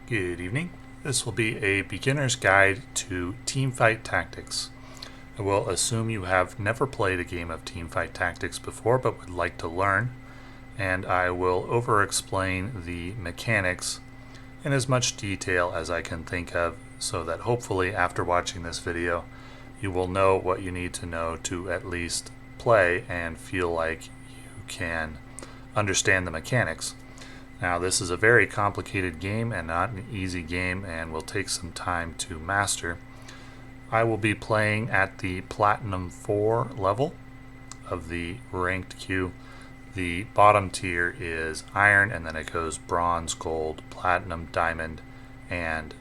Good evening. This will be a beginner's guide to teamfight tactics. I will assume you have never played a game of teamfight tactics before but would like to learn, and I will over-explain the mechanics in as much detail as I can think of so that hopefully after watching this video you will know what you need to know to at least play and feel like you can understand the mechanics. Now, this is a very complicated game and not an easy game and will take some time to master. I will be playing at the Platinum 4 level of the ranked queue. The bottom tier is Iron, and then it goes Bronze, Gold, Platinum, Diamond, and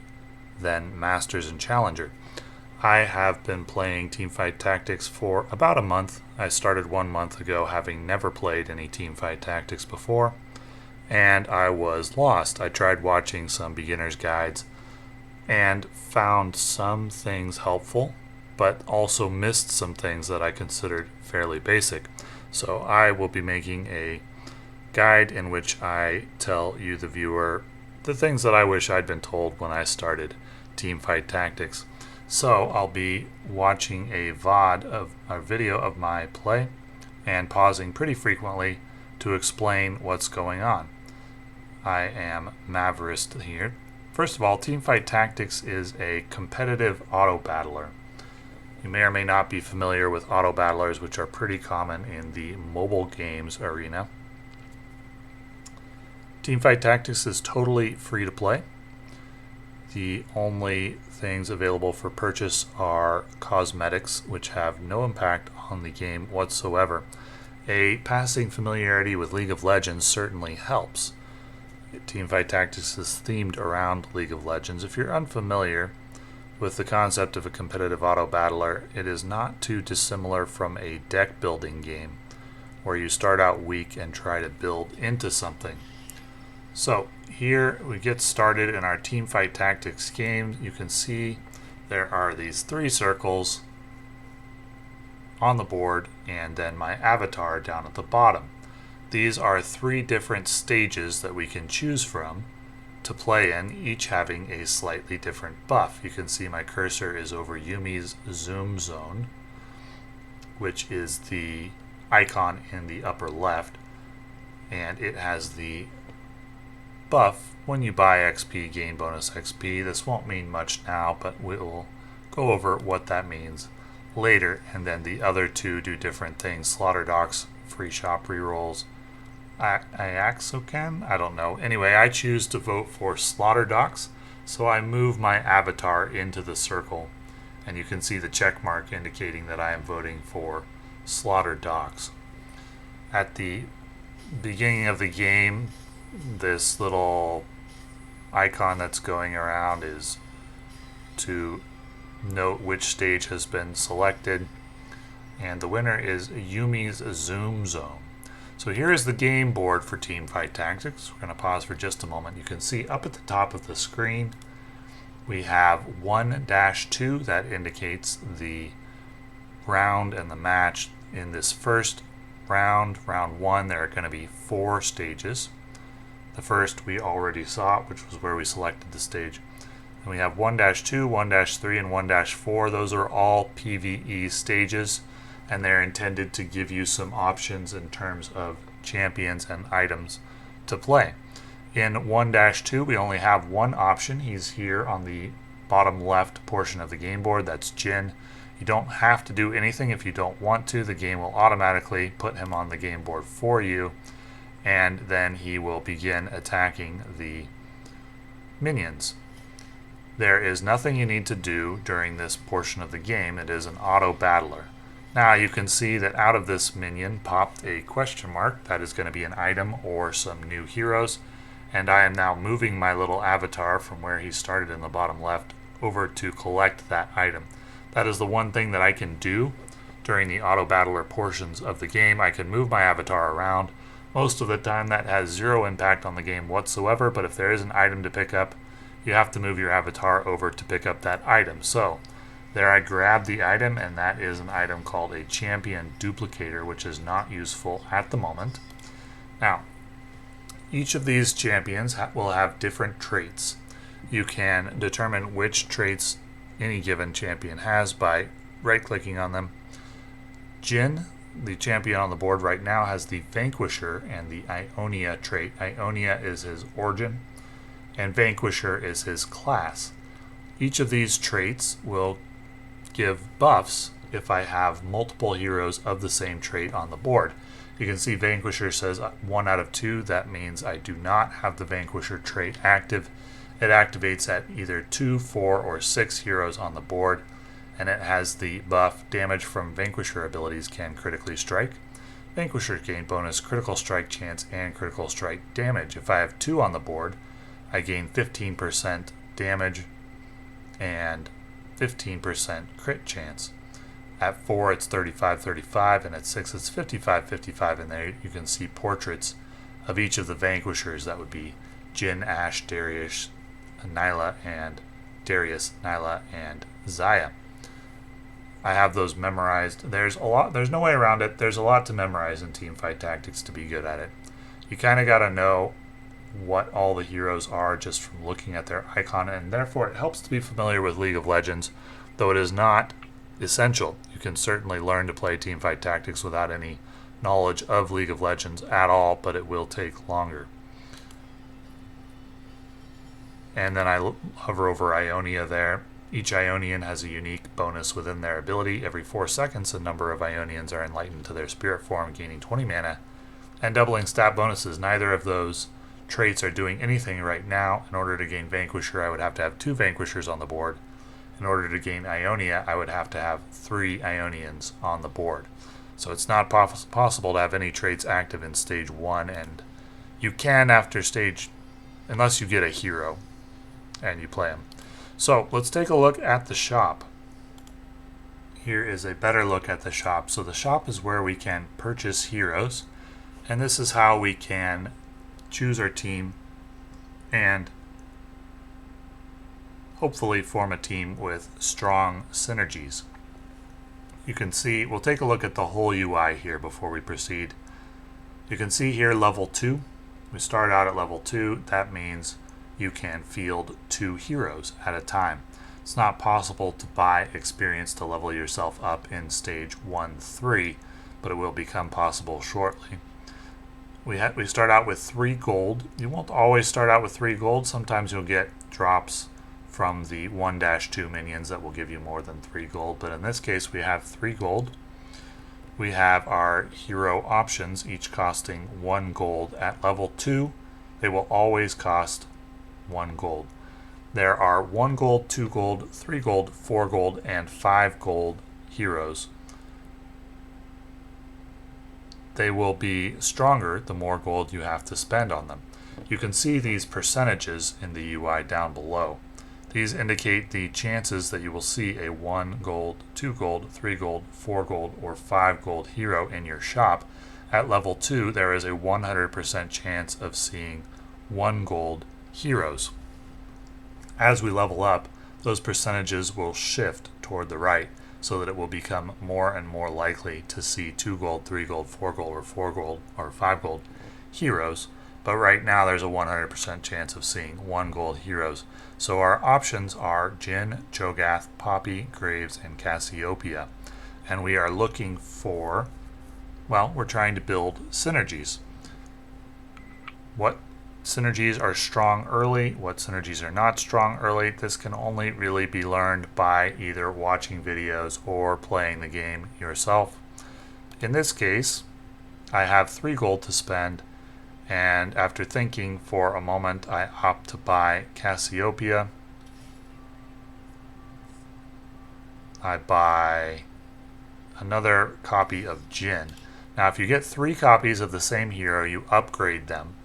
then Masters and Challenger. I have been playing Teamfight Tactics for about a month. I started 1 month ago, having never played any Teamfight Tactics before, and I was lost. I tried watching some beginner's guides and found some things helpful, but also missed some things that I considered fairly basic. So I will be making a guide in which I tell you, the viewer, the things that I wish I'd been told when I started Teamfight Tactics. So I'll be watching a VOD of a video of my play and pausing pretty frequently to explain what's going on. I am Maverist here. First of all, Teamfight Tactics is a competitive auto battler. You may or may not be familiar with auto battlers, which are pretty common in the mobile games arena. Teamfight Tactics is totally free to play. The only things available for purchase are cosmetics, which have no impact on the game whatsoever. A passing familiarity with League of Legends certainly helps. Teamfight Tactics is themed around League of Legends. If you're unfamiliar with the concept of a competitive auto battler, it is not too dissimilar from a deck building game where you start out weak and try to build into something. So here we get started in our Teamfight Tactics game. You can see there are these 3 circles on the board and then my avatar down at the bottom. These are 3 different stages that we can choose from to play in, each having a slightly different buff. You can see my cursor is over Yumi's Zoom Zone, which is the icon in the upper left, and it has the buff when you buy XP, gain bonus XP. This won't mean much now, but we'll go over what that means later. And then the other 2 do different things. Slaughter Docks, free shop rerolls. Iaxocan? I don't know. Anyway, I choose to vote for Slaughter Docks, so I move my avatar into the circle, and you can see the check mark indicating that I am voting for Slaughter Docks. At the beginning of the game, this little icon that's going around is to note which stage has been selected, and the winner is Yumi's Zoom Zone. So here is the game board for Teamfight Tactics. We're going to pause for just a moment. You can see up at the top of the screen we have 1-2 that indicates the round and the match. In this first round, round 1, there are going to be 4 stages. The first we already saw, which was where we selected the stage. And we have 1-2, 1-3, and 1-4. Those are all PvE stages, and they're intended to give you some options in terms of champions and items to play. In 1-2, we only have one option. He's here on the bottom left portion of the game board. That's Jin. You don't have to do anything if you don't want to. The game will automatically put him on the game board for you, and then he will begin attacking the minions. There is nothing you need to do during this portion of the game. It is an auto battler. Now you can see that out of this minion popped a question mark. That is going to be an item or some new heroes. And I am now moving my little avatar from where he started in the bottom left over to collect that item. That is the one thing that I can do during the auto battler portions of the game. I can move my avatar around. Most of the time that has 0 impact on the game whatsoever, but if there is an item to pick up, you have to move your avatar over to pick up that item. So there I grabbed the item, and that is an item called a Champion Duplicator, which is not useful at the moment. Now, each of these champions will have different traits. You can determine which traits any given champion has by right-clicking on them. Jin, the champion on the board right now, has the Vanquisher and the Ionia trait. Ionia is his origin, and Vanquisher is his class. Each of these traits will give buffs if I have multiple heroes of the same trait on the board. You can see Vanquisher says 1 out of 2. That means I do not have the Vanquisher trait active. It activates at either 2, 4, or 6 heroes on the board, and it has the buff damage from Vanquisher abilities can critically strike. Vanquisher gain bonus critical strike chance and critical strike damage. If I have 2 on the board, I gain 15% damage and 15% crit chance. At 4 it's 35-35, and at 6 it's 55-55, and there you can see portraits of each of the Vanquishers. That would be Jin, Ashe, Darius, Nyla, and Xayah. I have those memorized. There's no way around it. There's a lot to memorize in Teamfight Tactics to be good at it. You kind of got to know what all the heroes are just from looking at their icon, and therefore it helps to be familiar with League of Legends, though it is not essential. You can certainly learn to play Teamfight Tactics without any knowledge of League of Legends at all, but it will take longer. And then I hover over Ionia there. Each Ionian has a unique bonus within their ability. Every 4 seconds, a number of Ionians are enlightened to their spirit form, gaining 20 mana and doubling stat bonuses. Neither of those traits are doing anything right now. In order to gain Vanquisher, I would have to have 2 Vanquishers on the board. In order to gain Ionia, I would have to have 3 Ionians on the board. So it's not possible to have any traits active in stage 1, and you can after stage, unless you get a hero and you play him. So let's take a look at the shop. Here is a better look at the shop. So the shop is where we can purchase heroes, and this is how we can choose our team and hopefully form a team with strong synergies. You can see, we'll take a look at the whole UI here before we proceed. You can see here level 2. We start out at level 2. That means you can field 2 heroes at a time. It's not possible to buy experience to level yourself up in stage 1-3, but it will become possible shortly. We start out with 3 gold. You won't always start out with 3 gold. Sometimes you'll get drops from the 1-2 minions that will give you more than 3 gold, but in this case we have 3 gold. We have our hero options, each costing 1 gold. At level 2, they will always cost 1 gold. There are 1 gold, 2 gold, 3 gold, 4 gold, and 5 gold heroes. They will be stronger the more gold you have to spend on them. You can see these percentages in the UI down below. These indicate the chances that you will see a 1 gold, 2 gold, 3 gold, 4 gold, or 5 gold hero in your shop. At level 2, there is a 100% chance of seeing 1 gold heroes. As we level up, those percentages will shift toward the right so that it will become more and more likely to see 2 gold, 3 gold, 4 gold, or 4 gold, or 5 gold heroes. But right now there's a 100% chance of seeing 1 gold heroes. So our options are Jin, Cho'Gath, Poppy, Graves, and Cassiopeia. And we are looking for, well, we're trying to build synergies. What synergies are strong early, what synergies are not strong early? This can only really be learned by either watching videos or playing the game yourself. In this case, I have 3 gold to spend, and after thinking for a moment, I opt to buy Cassiopeia. I buy another copy of Jin. Now, if you get 3 copies of the same hero, you upgrade them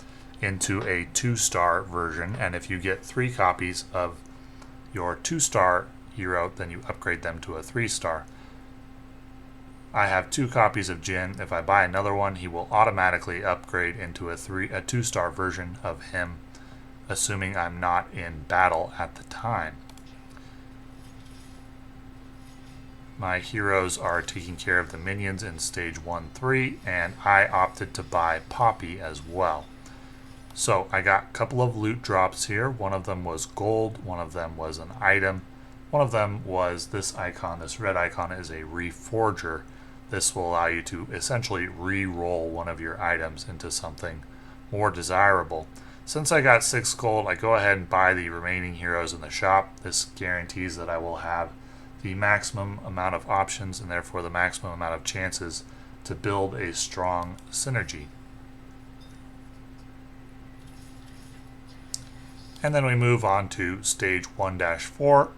into a 2-star version, and if you get 3 copies of your 2-star hero, then you upgrade them to a 3-star. I have 2 copies of Jin. If I buy another one, he will automatically upgrade into a 2-star version of him, assuming I'm not in battle at the time. My heroes are taking care of the minions in stage 1-3, and I opted to buy Poppy as well. So I got a couple of loot drops here. One of them was gold, one of them was an item, one of them was this icon. This red icon is a reforger. This will allow you to essentially re-roll one of your items into something more desirable. Since I got 6 gold, I go ahead and buy the remaining heroes in the shop. This guarantees that I will have the maximum amount of options and therefore the maximum amount of chances to build a strong synergy. And then we move on to stage 1-4.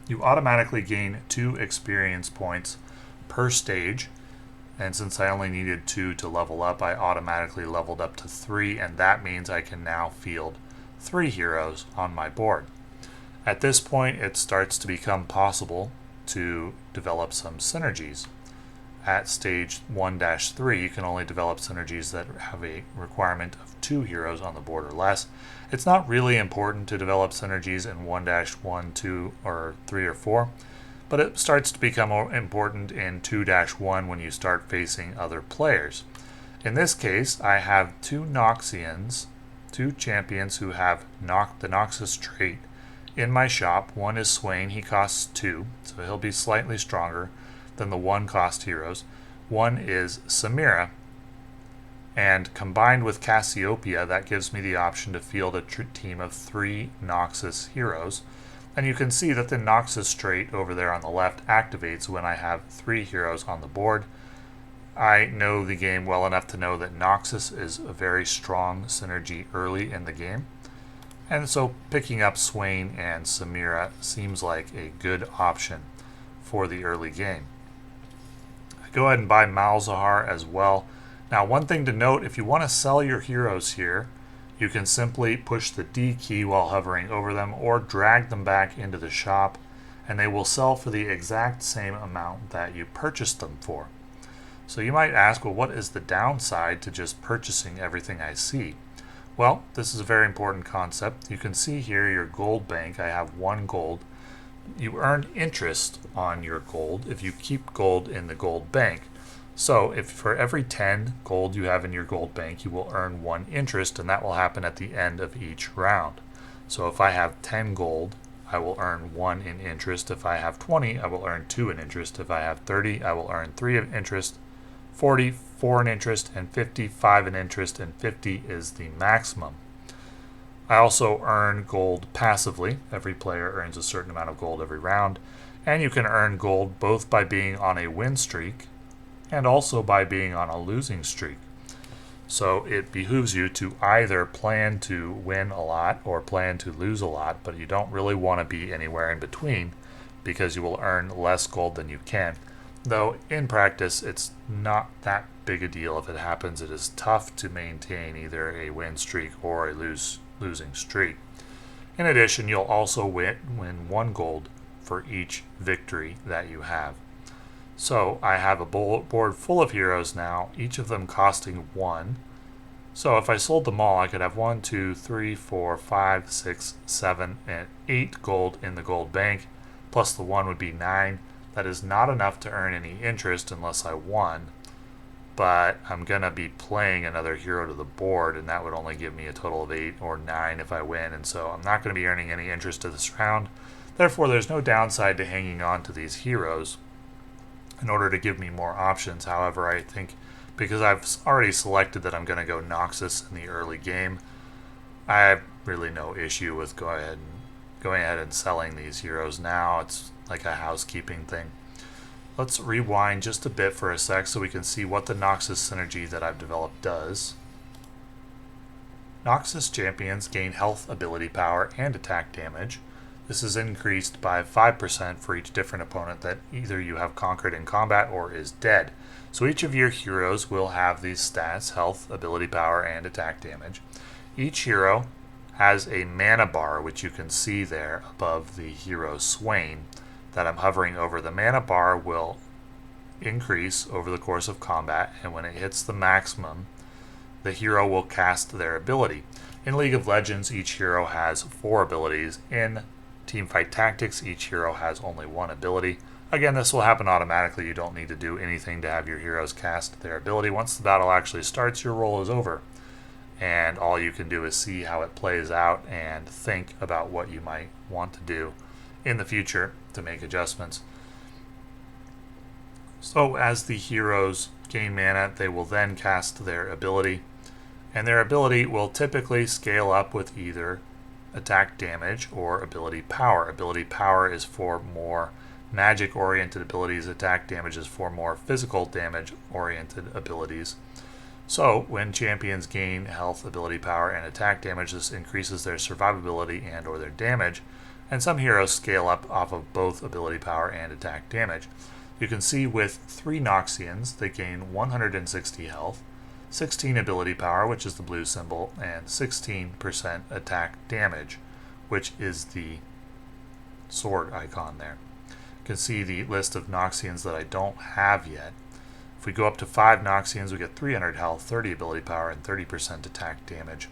You automatically gain 2 experience points per stage. And since I only needed 2 to level up, I automatically leveled up to 3, and that means I can now field 3 heroes on my board. At this point, it starts to become possible to develop some synergies. At stage 1-3, you can only develop synergies that have a requirement of 2 heroes on the board or less. It's not really important to develop synergies in 1-1, 2, or 3 or 4. But it starts to become more important in 2-1 when you start facing other players. In this case, I have 2 Noxians, 2 champions who have the Noxus trait in my shop. One is Swain, he costs 2, so he'll be slightly stronger than the 1 cost heroes. One is Samira, and combined with Cassiopeia, that gives me the option to field a team of 3 Noxus heroes. And you can see that the Noxus trait over there on the left activates when I have 3 heroes on the board. I know the game well enough to know that Noxus is a very strong synergy early in the game. And so picking up Swain and Samira seems like a good option for the early game. I go ahead and buy Malzahar as well. Now, one thing to note, if you want to sell your heroes here, you can simply push the D key while hovering over them or drag them back into the shop, and they will sell for the exact same amount that you purchased them for. So you might ask, well, what is the downside to just purchasing everything I see? Well, this is a very important concept. You can see here your gold bank. I have 1 gold. You earn interest on your gold if you keep gold in the gold bank. So if for every 10 gold you have in your gold bank, you will earn 1 interest, and that will happen at the end of each round. So if I have 10 gold, I will earn 1 in interest. If I have 20, I will earn 2 in interest. If I have 30, I will earn 3 in interest, 40, 4 in interest, and 50, 5 in interest, and 50 is the maximum. I also earn gold passively. Every player earns a certain amount of gold every round, and you can earn gold both by being on a win streak and also by being on a losing streak. So it behooves you to either plan to win a lot or plan to lose a lot, but you don't really want to be anywhere in between because you will earn less gold than you can. Though in practice, it's not that big a deal if it happens. It is tough to maintain either a win streak or a losing streak. In addition, you'll also win 1 gold for each victory that you have. So I have a board full of heroes now, each of them costing 1. So if I sold them all, I could have 1, 2, 3, 4, 5, 6, 7, and 8 gold in the gold bank, plus the 1 would be 9. That is not enough to earn any interest unless I won, but I'm going to be playing another hero to the board, and that would only give me a total of 8 or 9 if I win, and so I'm not going to be earning any interest to this round. Therefore, there's no downside to hanging on to these heroes in order to give me more options. However, I think because I've already selected that I'm going to go Noxus in the early game, I have really no issue with going ahead and selling these heroes now. It's like a housekeeping thing. Let's rewind just a bit for a sec so we can see what the Noxus synergy that I've developed does. Noxus champions gain health, ability power, and attack damage. This is increased by 5% for each different opponent that either you have conquered in combat or is dead. So each of your heroes will have these stats: health, ability power, and attack damage. Each hero has a mana bar, which you can see there above the hero Swain that I'm hovering over. The mana bar will increase over the course of combat, and when it hits the maximum, the hero will cast their ability. In League of Legends, each hero has 4 abilities. In Teamfight Tactics, each hero has only 1 ability. Again, this will happen automatically. You don't need to do anything to have your heroes cast their ability. Once the battle actually starts, your roll is over. and all you can do is see how it plays out and think about what you might want to do in the future to make adjustments. So as the heroes gain mana, they will then cast their ability, and their ability will typically scale up with either attack damage or ability power. Ability power is for more magic oriented abilities, attack damage is for more physical damage oriented abilities. So when champions gain health, ability power, and attack damage, this increases their survivability and or their damage, and some heroes scale up off of both ability power and attack damage. You can see with 3 Noxians, they gain 160 health, 16 ability power, which is the blue symbol, and 16% attack damage, which is the sword icon there. You can see the list of Noxians that I don't have yet. If we go up to 5 Noxians, we get 300 health, 30 ability power, and 30% attack damage.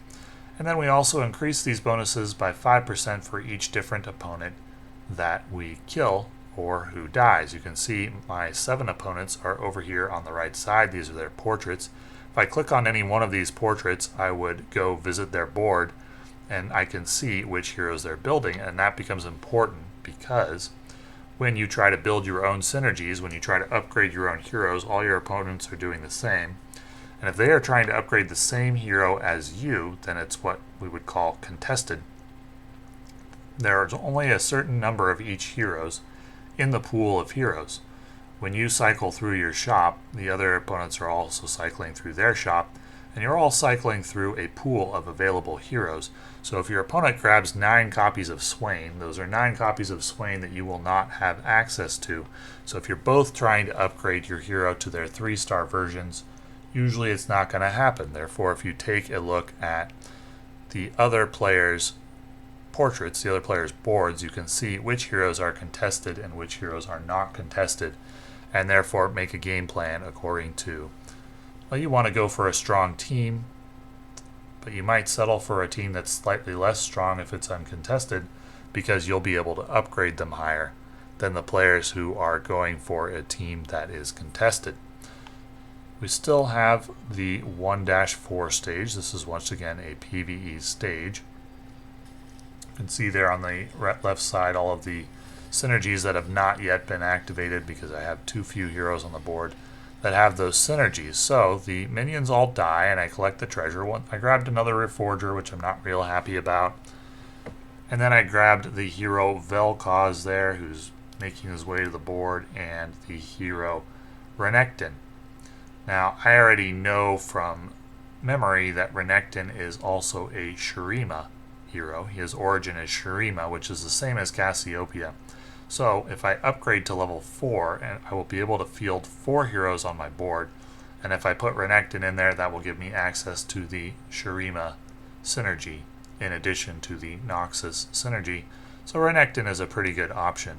And then we also increase these bonuses by 5% for each different opponent that we kill or who dies. You can see my 7 opponents are over here on the right side. These are their portraits. If I click on any one of these portraits, I would go visit their board and I can see which heroes they're building, and that becomes important because when you try to build your own synergies, when you try to upgrade your own heroes, all your opponents are doing the same. And if they are trying to upgrade the same hero as you, then it's what we would call contested. There's only a certain number of each heroes in the pool of heroes. When you cycle through your shop, the other opponents are also cycling through their shop, and you're all cycling through a pool of available heroes. So if your opponent grabs 9 copies of Swain, those are 9 copies of Swain that you will not have access to. So if you're both trying to upgrade your hero to their 3-star versions, usually it's not going to happen. Therefore, if you take a look at the other players' portraits, the other players' boards, you can see which heroes are contested and which heroes are not contested, and therefore make a game plan according to, well, you want to go for a strong team, but you might settle for a team that's slightly less strong if it's uncontested, because you'll be able to upgrade them higher than the players who are going for a team that is contested. We still have the 1-4 stage. This is once again a PvE stage. You can see there on the left side all of the synergies that have not yet been activated because I have too few heroes on the board that have those synergies. So the minions all die and I collect the treasure. I grabbed another Reforger, which I'm not real happy about. And then I grabbed the hero Vel'Koz there, who's making his way to the board, and the hero Renekton. Now, I already know from memory that Renekton is also a Shurima hero. His origin is Shurima, which is the same as Cassiopeia. So if I upgrade to level 4, and I will be able to field 4 heroes on my board, and if I put Renekton in there, that will give me access to the Shurima synergy in addition to the Noxus synergy. So Renekton is a pretty good option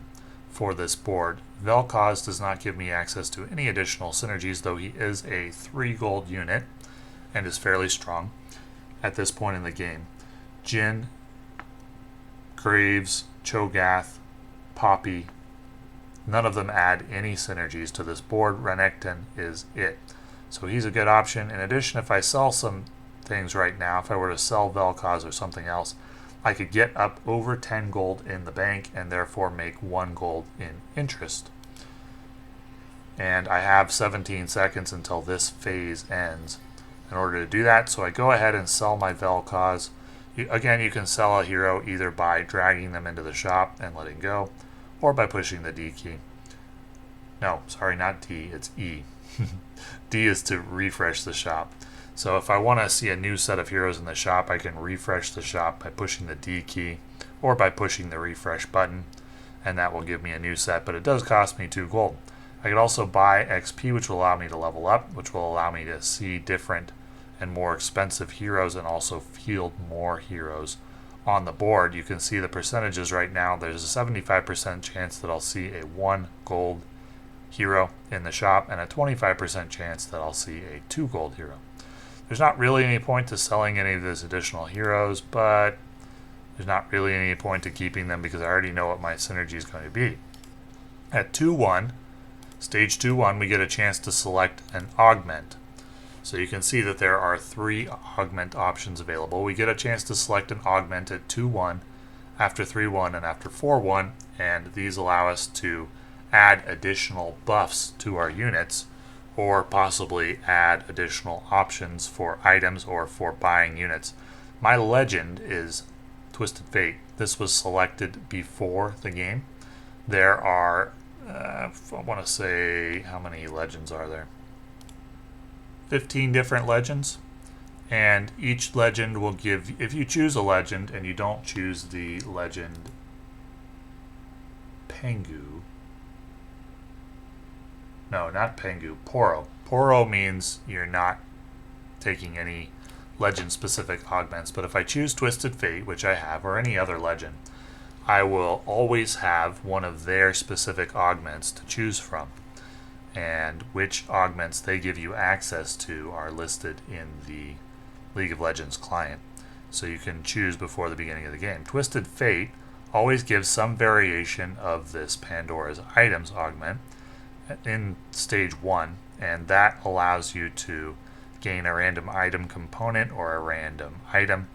for this board. Vel'Koz does not give me access to any additional synergies, though he is a 3 gold unit and is fairly strong at this point in the game. Jhin, Graves, Cho'Gath, Poppy, none of them add any synergies to this board. Renekton is it. So he's a good option. In addition, if I sell some things right now, if I were to sell Vel'Koz or something else, I could get up over 10 gold in the bank and therefore make 1 gold in interest. And I have 17 seconds until this phase ends in order to do that. So I go ahead and sell my Vel'Koz. Again, you can sell a hero either by dragging them into the shop and letting go, or by pushing the D key. No, sorry, not D, it's E. D is to refresh the shop. So if I want to see a new set of heroes in the shop, I can refresh the shop by pushing the D key or by pushing the refresh button, and that will give me a new set, but it does cost me 2 gold. I could also buy XP, which will allow me to level up, which will allow me to see different and more expensive heroes and also field more heroes on the board. You can see the percentages right now. There's a 75% chance that I'll see a 1 gold hero in the shop and a 25% chance that I'll see a 2 gold hero. There's not really any point to selling any of those additional heroes, but there's not really any point to keeping them because I already know what my synergy is going to be. At 2-1, stage 2-1, we get a chance to select an augment. So you can see that there are 3 augment options available. We get a chance to select an augment at 2-1, after 3-1, and after 4-1, and these allow us to add additional buffs to our units, or possibly add additional options for items or for buying units. My legend is Twisted Fate. This was selected before the game. There are, I want to say, how many legends are there? 15 different legends. And each legend will give, if you choose a legend and you don't choose the legend Pengu. No, not Pengu, Poro. Poro means you're not taking any legend-specific augments, but if I choose Twisted Fate, which I have, or any other legend, I will always have one of their specific augments to choose from. And which augments they give you access to are listed in the League of Legends client, so you can choose before the beginning of the game. Twisted Fate always gives some variation of this Pandora's Items augment in stage 1, and that allows you to gain a random item component or a random item,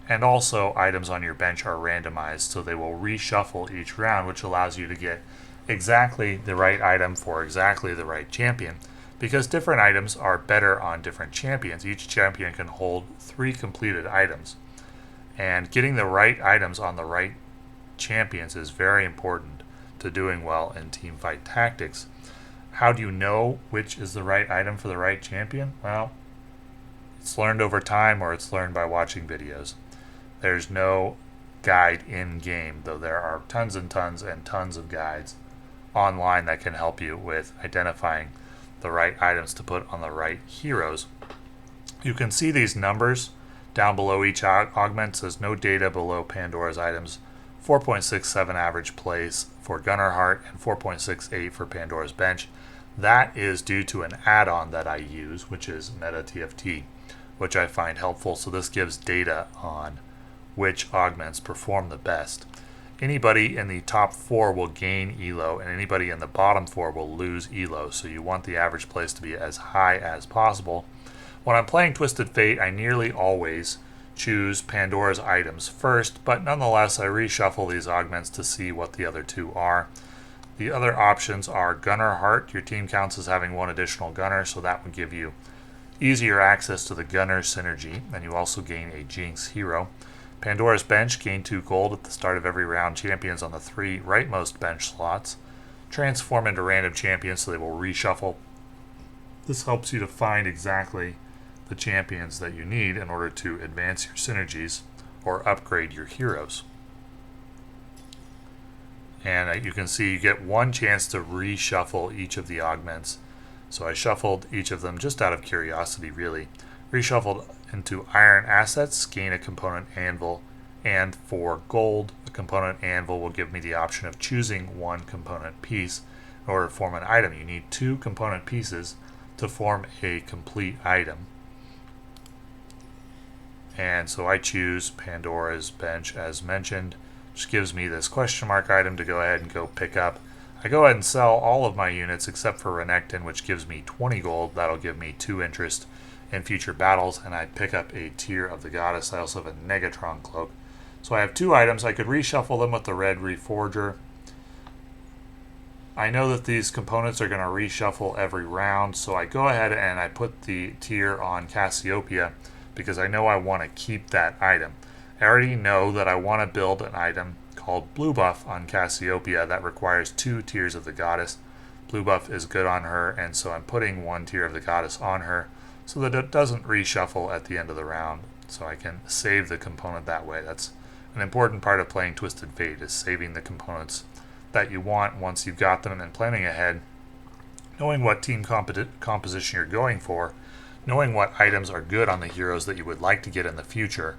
and also items on your bench are randomized, so they will reshuffle each round, which allows you to get exactly the right item for exactly the right champion, because different items are better on different champions. Each champion can hold 3 completed items, and getting the right items on the right champions is very important to doing well in teamfight tactics. How do you know which is the right item for the right champion? Well, it's learned over time, or it's learned by watching videos. There's no guide in game, though there are tons and tons and tons of guides online that can help you with identifying the right items to put on the right heroes. You can see these numbers down below each augment. Says no data below Pandora's Items, 4.67 average place for Gunner Heart and 4.68 for Pandora's Bench. That is due to an add-on that I use, which is Meta TFT, which I find helpful. So this gives data on which augments perform the best. Anybody in the top 4 will gain ELO, and anybody in the bottom 4 will lose ELO, so you want the average place to be as high as possible. When I'm playing Twisted Fate, I nearly always choose Pandora's Items first, but nonetheless I reshuffle these augments to see what the other 2 are. The other options are Gunner Heart. Your team counts as having 1 additional gunner, so that would give you easier access to the gunner synergy, and you also gain a Jinx hero. Pandora's Bench, gain 2 gold at the start of every round. Champions on the 3 rightmost bench slots transform into random champions, so they will reshuffle. This helps you to find exactly the champions that you need in order to advance your synergies or upgrade your heroes. And you can see you get 1 chance to reshuffle each of the augments. So I shuffled each of them just out of curiosity, really. Reshuffled into iron assets, gain a component anvil, and for gold, a component anvil will give me the option of choosing 1 component piece. In order to form an item, you need 2 component pieces to form a complete item. And so I choose Pandora's Bench as mentioned, which gives me this question mark item to go ahead and go pick up. I go ahead and sell all of my units except for Renekton, which gives me 20 gold. That'll give me 2 interest in future battles, and I pick up a Tear of the Goddess. I also have a Negatron Cloak. So I have 2 items. I could reshuffle them with the red Reforger. I know that these components are going to reshuffle every round, so I go ahead and I put the Tear on Cassiopeia because I know I want to keep that item. I already know that I want to build an item called Blue Buff on Cassiopeia that requires 2 Tears of the Goddess. Blue Buff is good on her, and so I'm putting 1 Tear of the Goddess on her so that it doesn't reshuffle at the end of the round, so I can save the component that way. That's an important part of playing Twisted Fate, is saving the components that you want once you've got them, and then planning ahead, knowing what team composition you're going for, knowing what items are good on the heroes that you would like to get in the future,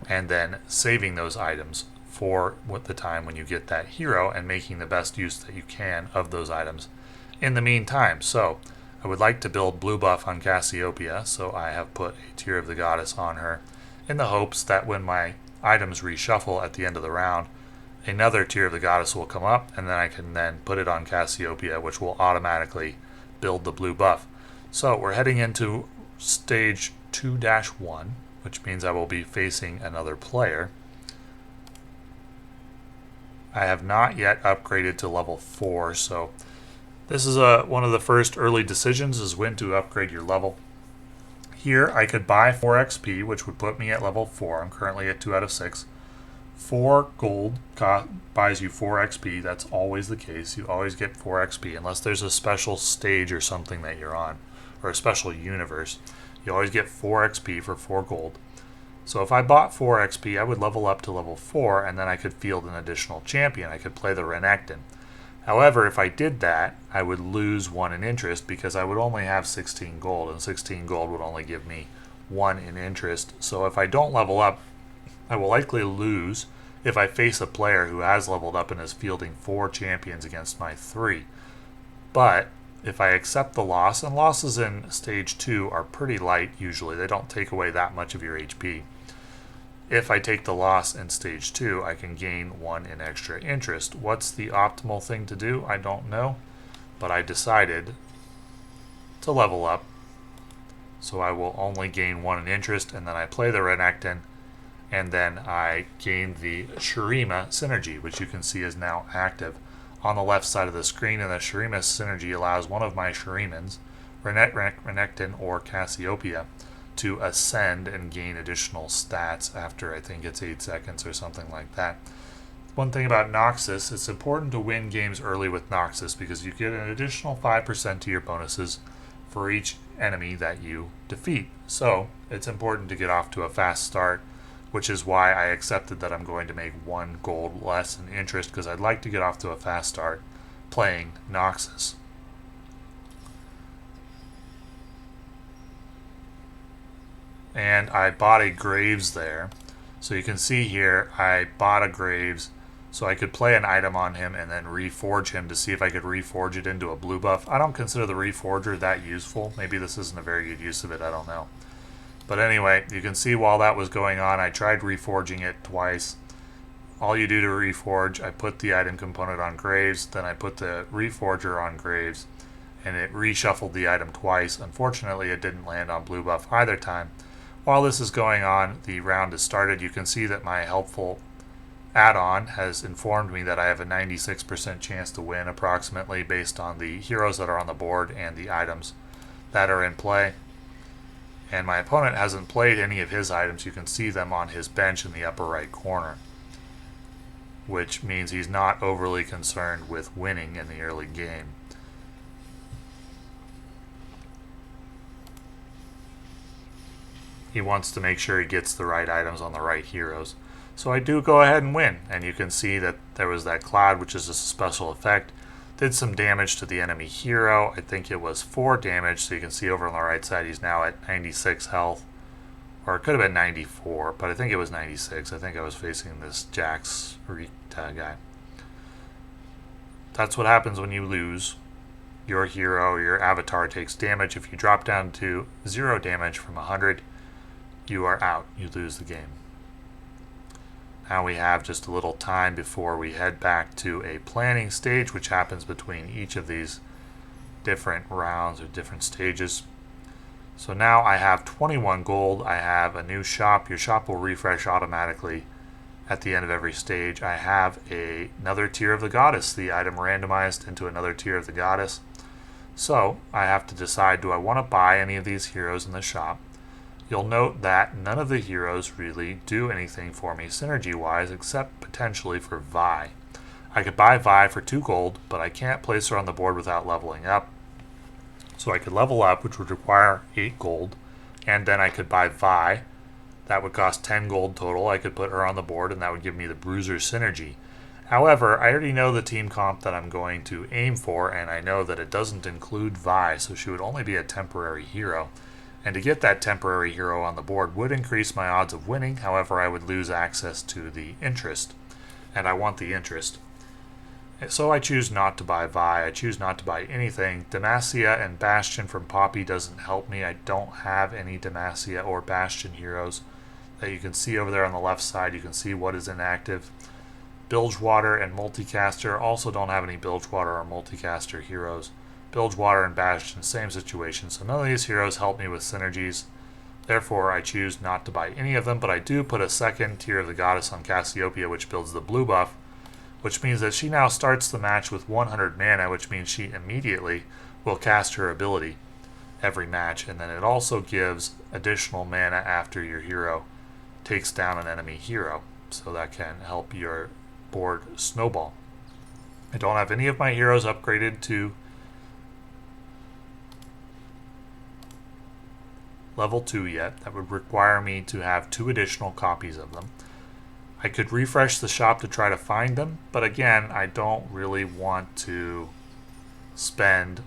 and then saving those items for the time when you get that hero and making the best use that you can of those items in the meantime. So I would like to build Blue Buff on Cassiopeia, so I have put a Tear of the Goddess on her in the hopes that when my items reshuffle at the end of the round, another Tear of the Goddess will come up, and then I can then put it on Cassiopeia, which will automatically build the Blue Buff. So we're heading into stage 2-1, which means I will be facing another player. I have not yet upgraded to level 4, so this is one of the first early decisions, is when to upgrade your level. Here I could buy 4 XP, which would put me at level 4. I'm currently at 2 out of 6. 4 gold buys you 4 XP. That's always the case. You always get 4 XP unless there's a special stage or something that you're on, or a special universe. You always get 4 XP for 4 gold. So if I bought 4 XP, I would level up to level 4, and then I could field an additional champion. I could play the Renekton. However, if I did that, I would lose 1 in interest because I would only have 16 gold, and 16 gold would only give me 1 in interest. So if I don't level up, I will likely lose if I face a player who has leveled up and is fielding 4 champions against my 3. But if I accept the loss, and losses in stage 2 are pretty light usually, they don't take away that much of your HP. If I take the loss in stage 2, I can gain 1 in extra interest. What's the optimal thing to do? I don't know, but I decided to level up. So I will only gain 1 in interest, and then I play the Renekton, and then I gain the Shurima synergy, which you can see is now active on the left side of the screen, and the Shurima synergy allows one of my Shurimans, Renekton or Cassiopeia, to ascend and gain additional stats after, I think it's 8 seconds or something like that. One thing about Noxus, it's important to win games early with Noxus because you get an additional 5% to your bonuses for each enemy that you defeat. So it's important to get off to a fast start, which is why I accepted that I'm going to make 1 gold less in interest, because I'd like to get off to a fast start playing Noxus. And I bought a Graves there. So you can see here, I bought a Graves so I could play an item on him and then reforge him to see if I could reforge it into a blue buff. I don't consider the reforger that useful. Maybe this isn't a very good use of it, I don't know. But anyway, you can see while that was going on, I tried reforging it twice. All you do to reforge, I put the item component on Graves, then I put the reforger on Graves, and it reshuffled the item twice. Unfortunately, it didn't land on blue buff either time. While this is going on, the round has started. You can see that my helpful add-on has informed me that I have a 96% chance to win approximately based on the heroes that are on the board and the items that are in play. And my opponent hasn't played any of his items. You can see them on his bench in the upper right corner, which means he's not overly concerned with winning in the early game. He wants to make sure he gets the right items on the right heroes. So I do go ahead and win, and you can see that there was that cloud, which is just a special effect. Did some damage to the enemy hero. I think it was 4 damage, so you can see over on the right side he's now at 96 health. Or it could have been 94, but I think it was 96. I think I was facing this Jax guy. That's what happens when you lose. Your hero, your avatar takes damage. If you drop down to 0 damage from 100, you are out. You lose the game. Now we have just a little time before we head back to a planning stage, which happens between each of these different rounds or different stages. So now I have 21 gold. I have a new shop. Your shop will refresh automatically at the end of every stage. I have another tier of the goddess, the item randomized into another tier of the goddess. So I have to decide, do I want to buy any of these heroes in the shop? You'll note that none of the heroes really do anything for me synergy-wise, except potentially for Vi. I could buy Vi for 2 gold, but I can't place her on the board without leveling up. So I could level up, which would require 8 gold, and then I could buy Vi. That would cost 10 gold total. I could put her on the board, and that would give me the Bruiser synergy. However, I already know the team comp that I'm going to aim for, and I know that it doesn't include Vi, so she would only be a temporary hero. And to get that temporary hero on the board would increase my odds of winning. However, I would lose access to the interest, and I want the interest. So I choose not to buy Vi. I choose not to buy anything. Demacia and Bastion from Poppy doesn't help me. I don't have any Demacia or Bastion heroes that you can see over there on the left side. You can see what is inactive. Bilgewater and Multicaster also don't have any Bilgewater or Multicaster heroes. Bilgewater and Bastion, same situation. So none of these heroes help me with synergies. Therefore, I choose not to buy any of them, but I do put a second Tear of the Goddess on Cassiopeia, which builds the blue buff, which means that she now starts the match with 100 mana, which means she immediately will cast her ability every match, and then it also gives additional mana after your hero takes down an enemy hero, so that can help your board snowball. I don't have any of my heroes upgraded to level 2 yet. That would require me to have 2 additional copies of them. I could refresh the shop to try to find them, but again, I don't really want to spend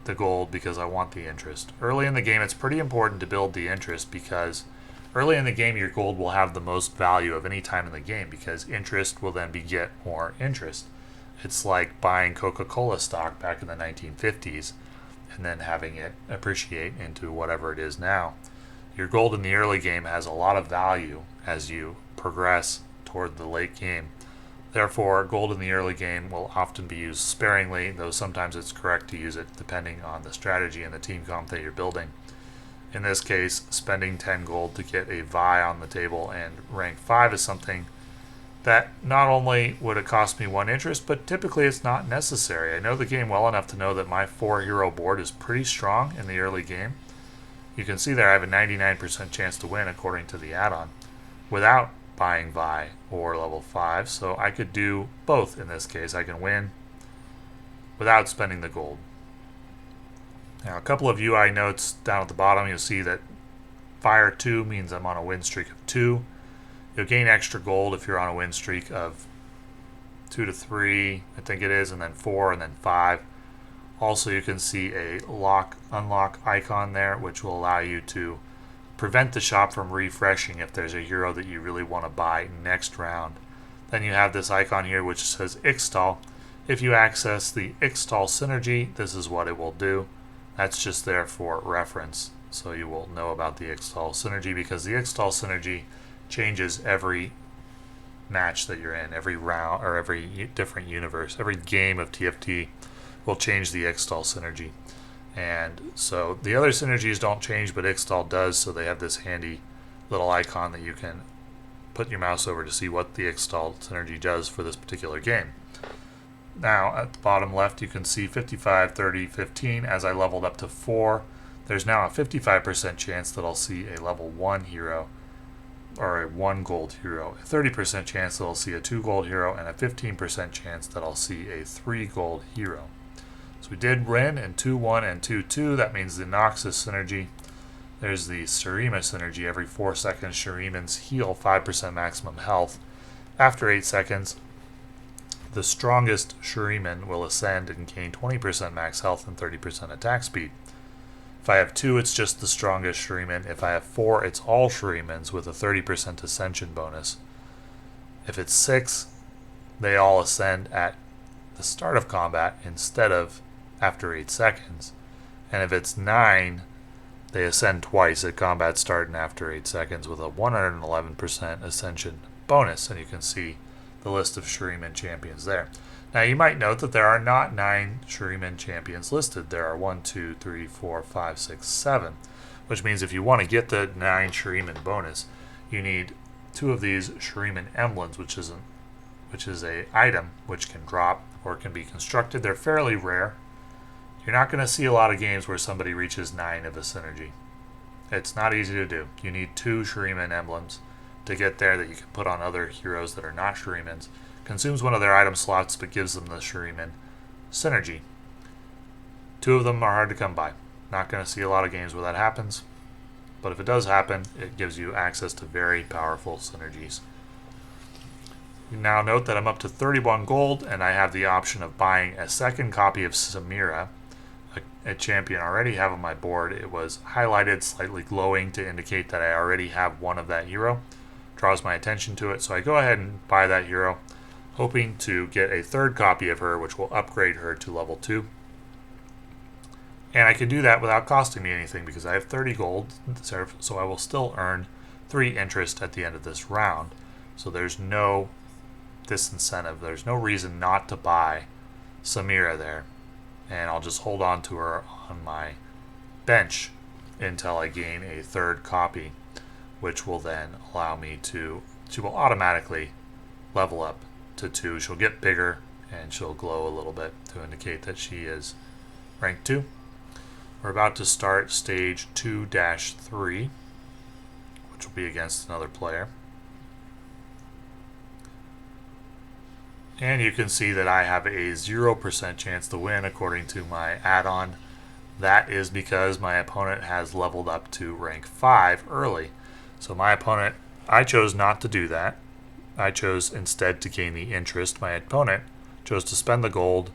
the gold because I want the interest. Early in the game, it's pretty important to build the interest because early in the game, your gold will have the most value of any time in the game because interest will then beget more interest. It's like buying Coca-Cola stock back in the 1950s and then having it appreciate into whatever it is now. Your gold in the early game has a lot of value as you progress toward the late game. Therefore, gold in the early game will often be used sparingly, though sometimes it's correct to use it depending on the strategy and the team comp that you're building. In this case, spending 10 gold to get a Vi on the table and rank 5 is something that not only would it cost me 1 interest, but typically it's not necessary. I know the game well enough to know that my 4 hero board is pretty strong in the early game. You can see there I have a 99% chance to win according to the add-on without buying Vi or level 5, so I could do both in this case. I can win without spending the gold. Now, a couple of UI notes down at the bottom, you'll see that Fire 2 means I'm on a win streak of 2. You'll gain extra gold if you're on a win streak of 2 to 3, I think it is, and then 4, and then 5. Also, you can see a unlock icon there, which will allow you to prevent the shop from refreshing if there's a hero that you really want to buy next round. Then you have this icon here which says Ixtal. If you access the Ixtal synergy, this is what it will do. That's just there for reference, so you will know about the Ixtal synergy because the Ixtal synergy changes every match that you're in, every round or every different universe. Every game of TFT will change the Ixtal synergy. And so the other synergies don't change, but Ixtal does, so they have this handy little icon that you can put your mouse over to see what the Ixtal synergy does for this particular game. Now, at the bottom left, you can see 55, 30, 15. As I leveled up to 4, there's now a 55% chance that I'll see a level 1 hero or a 1 gold hero, a 30% chance that I'll see a 2 gold hero, and a 15% chance that I'll see a 3 gold hero. So we did win in 2-1 and 2-2. That means the Noxus synergy. There's the Shurima synergy. Every 4 seconds, Shurimans heal 5% maximum health. After 8 seconds, the strongest Shuriman will ascend and gain 20% max health and 30% attack speed. If I have 2, it's just the strongest Shuriman. If I have 4, it's all Shurimans with a 30% ascension bonus. If it's 6, they all ascend at the start of combat instead of after 8 seconds. And if it's 9, they ascend twice at combat start and after 8 seconds with a 111% ascension bonus. And you can see the list of Shuriman champions there. Now you might note that there are not 9 Shuriman champions listed. There are 1, 2, 3, 4, 5, 6, 7. Which means if you want to get the 9 Shuriman bonus, you need 2 of these Shuriman emblems, which is a item which can drop or can be constructed. They're fairly rare. You're not going to see a lot of games where somebody reaches 9 of a synergy. It's not easy to do. You need 2 Shuriman emblems to get there that you can put on other heroes that are not Shurimans. Consumes one of their item slots but gives them the Shuriman synergy. 2 of them are hard to come by. Not going to see a lot of games where that happens, but if it does happen, it gives you access to very powerful synergies. You now note that I'm up to 31 gold and I have the option of buying a second copy of Samira, a champion I already have on my board. It was highlighted slightly glowing to indicate that I already have one of that hero. Draws my attention to it, so I go ahead and buy that hero, hoping to get a third copy of her, which will upgrade her to level 2. And I can do that without costing me anything because I have 30 gold, so I will still earn 3 interest at the end of this round. So there's no disincentive. There's no reason not to buy Samira there. And I'll just hold on to her on my bench until I gain a third copy, which will then allow me to, she will automatically level up to 2. She'll get bigger and she'll glow a little bit to indicate that she is rank 2. We're about to start stage 2-3, which will be against another player. And you can see that I have a 0% chance to win according to my add-on. That is because my opponent has leveled up to rank 5 early. So my opponent, I chose not to do that. I chose instead to gain the interest. My opponent chose to spend the gold.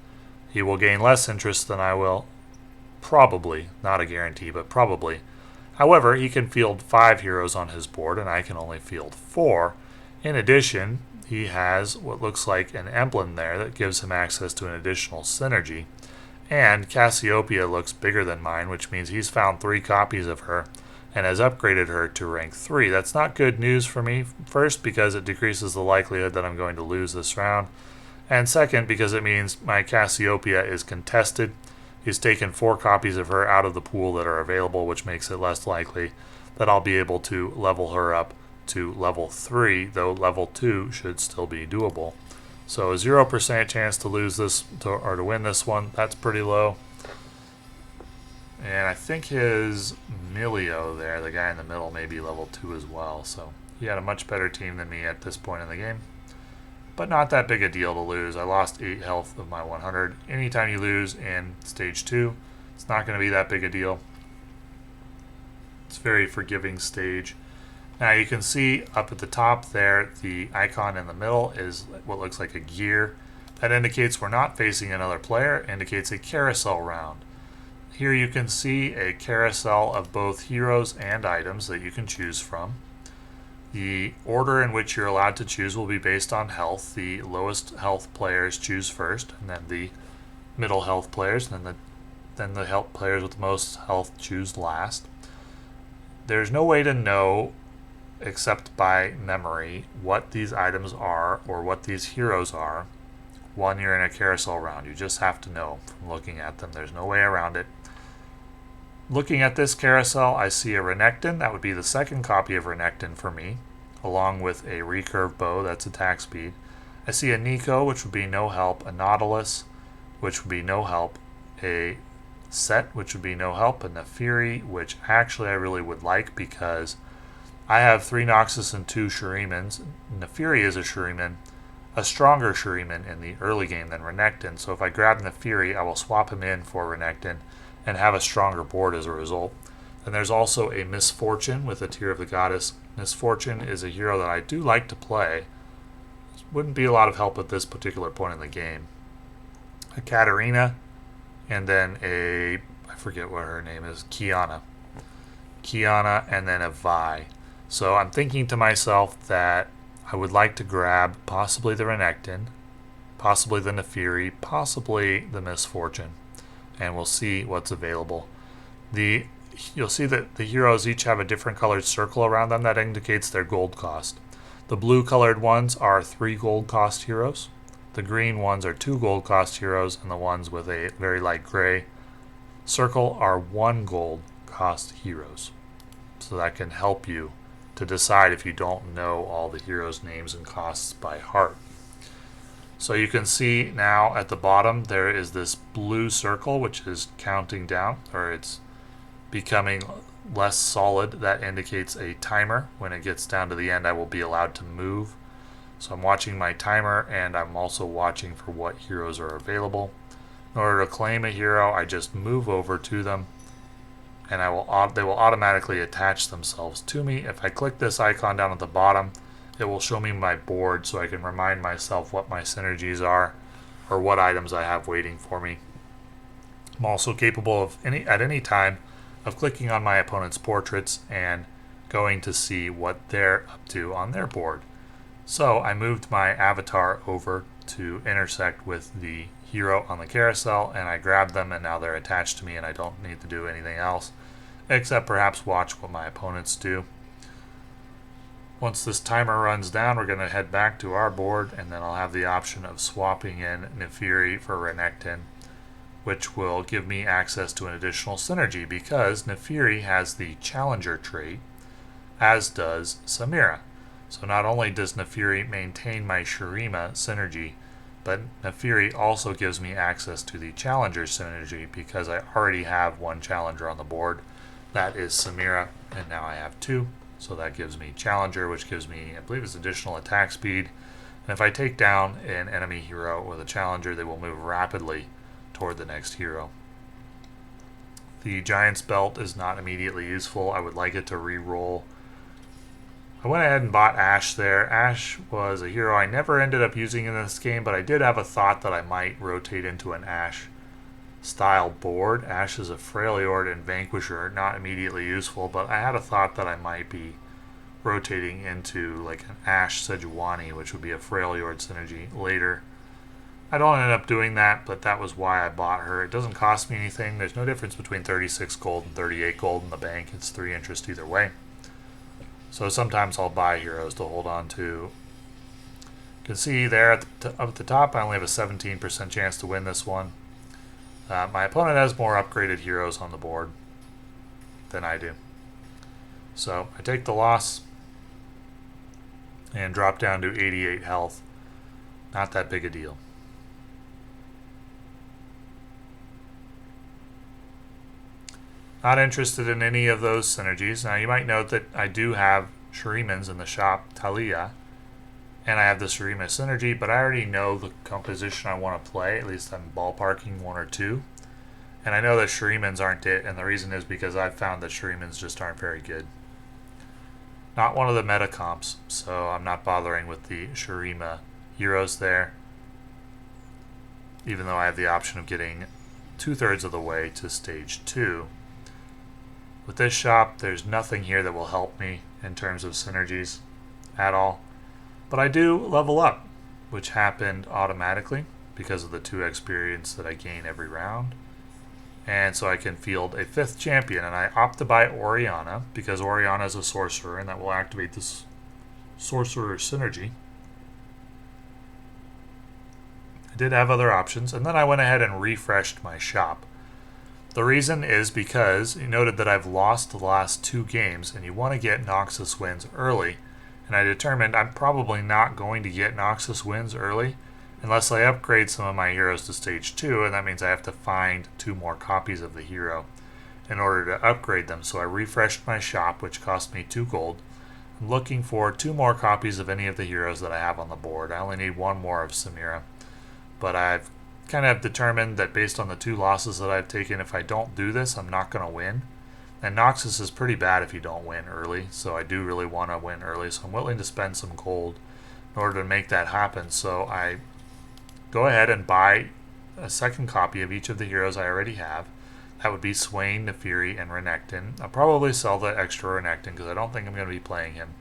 He will gain less interest than I will. Probably. Not a guarantee, but probably. However, he can field 5 heroes on his board, and I can only field 4. In addition, he has what looks like an emblem there that gives him access to an additional synergy. And Cassiopeia looks bigger than mine, which means he's found 3 copies of her and has upgraded her to rank 3. That's not good news for me. First, because it decreases the likelihood that I'm going to lose this round. And second, because it means my Cassiopeia is contested. He's taken 4 copies of her out of the pool that are available, which makes it less likely that I'll be able to level her up to level 3, though level 2 should still be doable. So a 0% chance to lose this, or to win this one. That's pretty low. And I think his Milio there, the guy in the middle, may be level 2 as well. So he had a much better team than me at this point in the game. But not that big a deal to lose. I lost 8 health of my 100. Anytime you lose in stage 2, it's not going to be that big a deal. It's a very forgiving stage. Now you can see up at the top there, the icon in the middle is what looks like a gear. That indicates we're not facing another player, indicates a carousel round. Here you can see a carousel of both heroes and items that you can choose from. The order in which you're allowed to choose will be based on health. The lowest health players choose first, and then the middle health players, and then the health players with the most health choose last. There's no way to know, except by memory, what these items are or what these heroes are when you're in a carousel round. You just have to know from looking at them. There's no way around it. Looking at this carousel, I see a Renekton. That would be the second copy of Renekton for me, along with a recurve bow, that's attack speed. I see a Nico, which would be no help, a Nautilus, which would be no help, a Set, which would be no help, and a Fury, which actually I really would like because I have 3 Noxus and 2 Shirimans. Nefiri is a Shuriman, a stronger Shuriman in the early game than Renekton, so if I grab Nefiri, I will swap him in for Renekton and have a stronger board as a result. And there's also a Misfortune with a Tear of the Goddess. Misfortune is a hero that I do like to play. Wouldn't be a lot of help at this particular point in the game. A Katarina, and then a, I forget what her name is, Kiana, and then a Vi. So I'm thinking to myself that I would like to grab possibly the Renekton, possibly the Nefiri, possibly the Misfortune, and we'll see what's available. You'll see that the heroes each have a different colored circle around them that indicates their gold cost. The blue colored ones are 3 gold cost heroes. The green ones are 2 gold cost heroes, and the ones with a very light gray circle are 1 gold cost heroes. So that can help you to decide if you don't know all the heroes' names and costs by heart. So you can see now at the bottom there is this blue circle which is counting down, or it's becoming less solid. That indicates a timer. When it gets down to the end, I will be allowed to move. So I'm watching my timer, and I'm also watching for what heroes are available. In order to claim a hero, I just move over to them, and they will automatically attach themselves to me. If I click this icon down at the bottom, it will show me my board so I can remind myself what my synergies are or what items I have waiting for me. I'm also capable of at any time of clicking on my opponent's portraits and going to see what they're up to on their board. So I moved my avatar over to intersect with the hero on the carousel, and I grabbed them, and now they're attached to me, and I don't need to do anything else except perhaps watch what my opponents do. Once this timer runs down, we're going to head back to our board, and then I'll have the option of swapping in Nefiri for Renekton which will give me access to an additional synergy because Nefiri has the Challenger trait, as does Samira. So not only does Nefiri maintain my Shurima synergy, but Nefiri also gives me access to the Challenger synergy because I already have one Challenger on the board. That is Samira, and now I have two. So that gives me Challenger, which gives me, I believe it's additional attack speed. And if I take down an enemy hero with a Challenger, they will move rapidly toward the next hero. The Giant's Belt is not immediately useful. I would like it to re-roll. I went ahead and bought Ashe there. Ashe was a hero I never ended up using in this game, but I did have a thought that I might rotate into an Ashe style board. Ashe is a Freljord and Vanquisher, not immediately useful, but I had a thought that I might be rotating into like an Ashe Sejuani, which would be a Freljord synergy later. I don't end up doing that, but that was why I bought her. It doesn't cost me anything. There's no difference between 36 gold and 38 gold in the bank. It's 3 interest either way. So sometimes I'll buy heroes to hold on to. You can see there up at the top, I only have a 17% chance to win this one. My opponent has more upgraded heroes on the board than I do. So I take the loss and drop down to 88 health. Not that big a deal. Not interested in any of those synergies. Now you might note that I do have Shurimans in the shop, Talia, and I have the Shurima synergy, but I already know the composition I want to play. At least I'm ballparking one or two. And I know that Shurimans aren't it, and the reason is because I've found that Shurimans just aren't very good. Not one of the meta comps, so I'm not bothering with the Shurima heroes there. Even though I have the option of getting 2/3 of the way to stage 2. With this shop, there's nothing here that will help me in terms of synergies at all. But I do level up, which happened automatically because of the 2 experience that I gain every round. And so I can field a 5th champion, and I opt to buy Oriana because Oriana is a sorcerer, and that will activate this sorcerer synergy. I did have other options, and then I went ahead and refreshed my shop. The reason is because you noted that I've lost the last 2 games, and you want to get Noxus wins early. And I determined I'm probably not going to get Noxus wins early unless I upgrade some of my heroes to stage 2, and that means I have to find 2 more copies of the hero in order to upgrade them. So I refreshed my shop, which cost me 2 gold. I'm looking for 2 more copies of any of the heroes that I have on the board. I only need 1 more of Samira, but I've kind of determined that based on the 2 losses that I've taken, if I don't do this, I'm not going to win. And Noxus is pretty bad if you don't win early, so I do really want to win early, so I'm willing to spend some gold in order to make that happen. So I go ahead and buy a 2nd copy of each of the heroes I already have. That would be Swain, Nefiri, and Renekton. I'll probably sell the extra Renekton because I don't think I'm going to be playing him.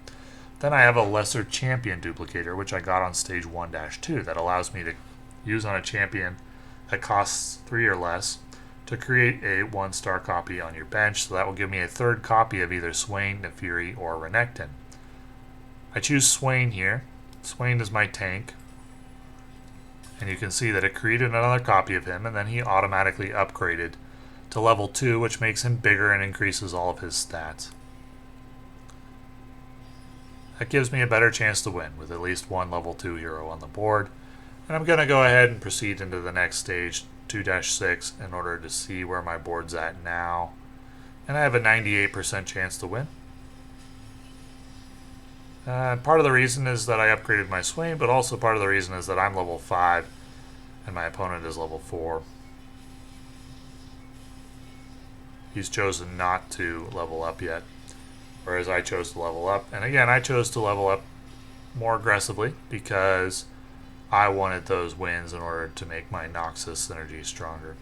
Then I have a lesser champion duplicator, which I got on stage 1-2, that allows me to use on a champion that costs 3 or less to create a 1-star copy on your bench. So that will give me a 3rd copy of either Swain, Nefiri, or Renekton. I choose Swain here. Swain is my tank. And you can see that it created another copy of him, and then he automatically upgraded to level 2, which makes him bigger and increases all of his stats. That gives me a better chance to win with at least 1 level 2 hero on the board. And I'm going to go ahead and proceed into the next stage, 2-6, in order to see where my board's at now. And I have a 98% chance to win. Part of the reason is that I upgraded my Swain, but also part of the reason is that I'm level 5 and my opponent is level 4. He's chosen not to level up yet, whereas I chose to level up. And again, I chose to level up more aggressively because I wanted those wins in order to make my Noxus synergy stronger.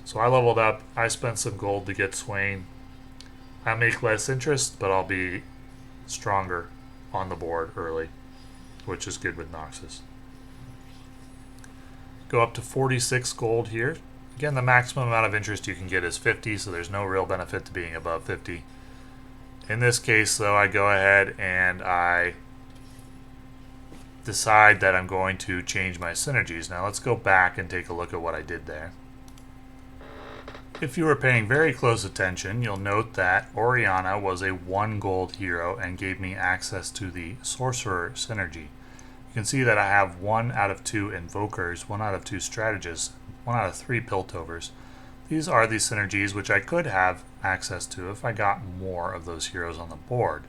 So I leveled up. I spent some gold to get Swain. I make less interest, but I'll be stronger on the board early, which is good with Noxus. Go up to 46 gold here. Again, the maximum amount of interest you can get is 50, so there's no real benefit to being above 50. In this case, though, I go ahead and I decide that I'm going to change my synergies. Now let's go back and take a look at what I did there. If you were paying very close attention, you'll note that Oriana was a 1 gold hero and gave me access to the Sorcerer synergy. You can see that I have 1 out of 2 Invokers, 1 out of 2 Strategists, 1 out of 3 Piltovers. These are the synergies which I could have access to if I got more of those heroes on the board.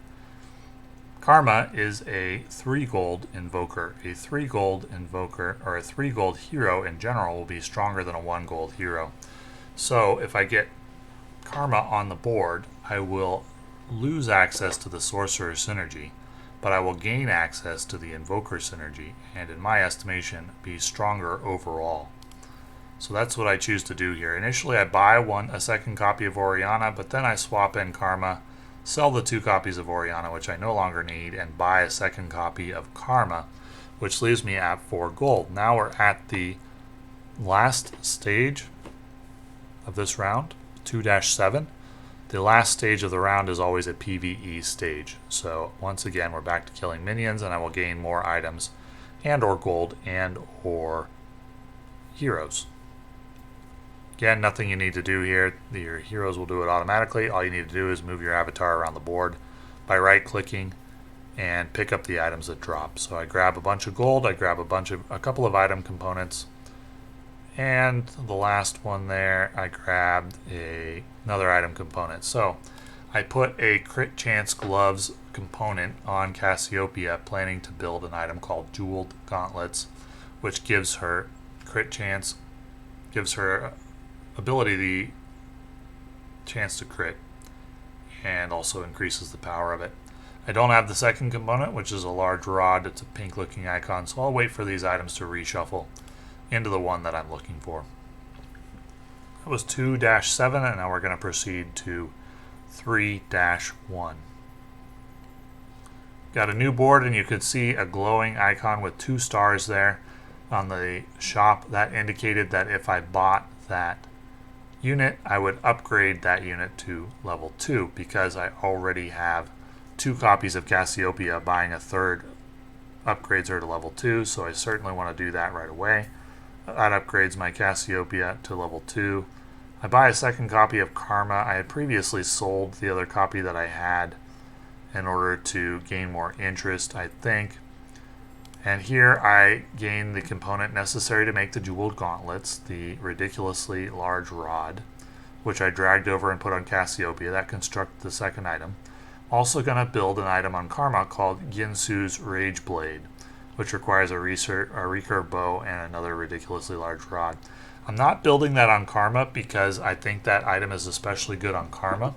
Karma is a 3 gold Invoker. A 3 gold Invoker, or a 3 gold hero in general, will be stronger than a 1 gold hero. So if I get Karma on the board, I will lose access to the Sorcerer synergy, but I will gain access to the Invoker synergy, and in my estimation, be stronger overall. So that's what I choose to do here. Initially I buy a second copy of Oriana, but then I swap in Karma, sell the 2 copies of Oriana, which I no longer need, and buy a second copy of Karma, which leaves me at 4 gold. Now we're at the last stage of this round, 2-7. The last stage of the round is always a PvE stage. So once again, we're back to killing minions, and I will gain more items and or gold and or heroes. Again, nothing you need to do here. Your heroes will do it automatically. All you need to do is move your avatar around the board by right-clicking and pick up the items that drop. So I grab a bunch of gold, I grab a couple of item components, and the last one there, I grabbed another item component. So I put a crit chance gloves component on Cassiopeia, planning to build an item called Jeweled Gauntlets, which gives her crit chance, gives her ability the chance to crit, and also increases the power of it. I don't have the second component, which is a large rod. It's a pink looking icon, so I'll wait for these items to reshuffle into the one that I'm looking for. That was 2-7, and now we're going to proceed to 3-1. Got a new board, and you could see a glowing icon with 2 stars there on the shop. That indicated that if I bought that unit, I would upgrade that unit to level 2, because I already have 2 copies of Cassiopeia. Buying a third upgrades her to level 2, so I certainly want to do that right away. That upgrades my Cassiopeia to level 2. I buy a second copy of Karma. I had previously sold the other copy that I had in order to gain more interest, I think. And here I gain the component necessary to make the Jeweled Gauntlets, the ridiculously large rod, which I dragged over and put on Cassiopeia. That constructed the second item. Also going to build an item on Karma called Ginsu's Rage Blade, which requires a recurve bow and another ridiculously large rod. I'm not building that on Karma because I think that item is especially good on Karma.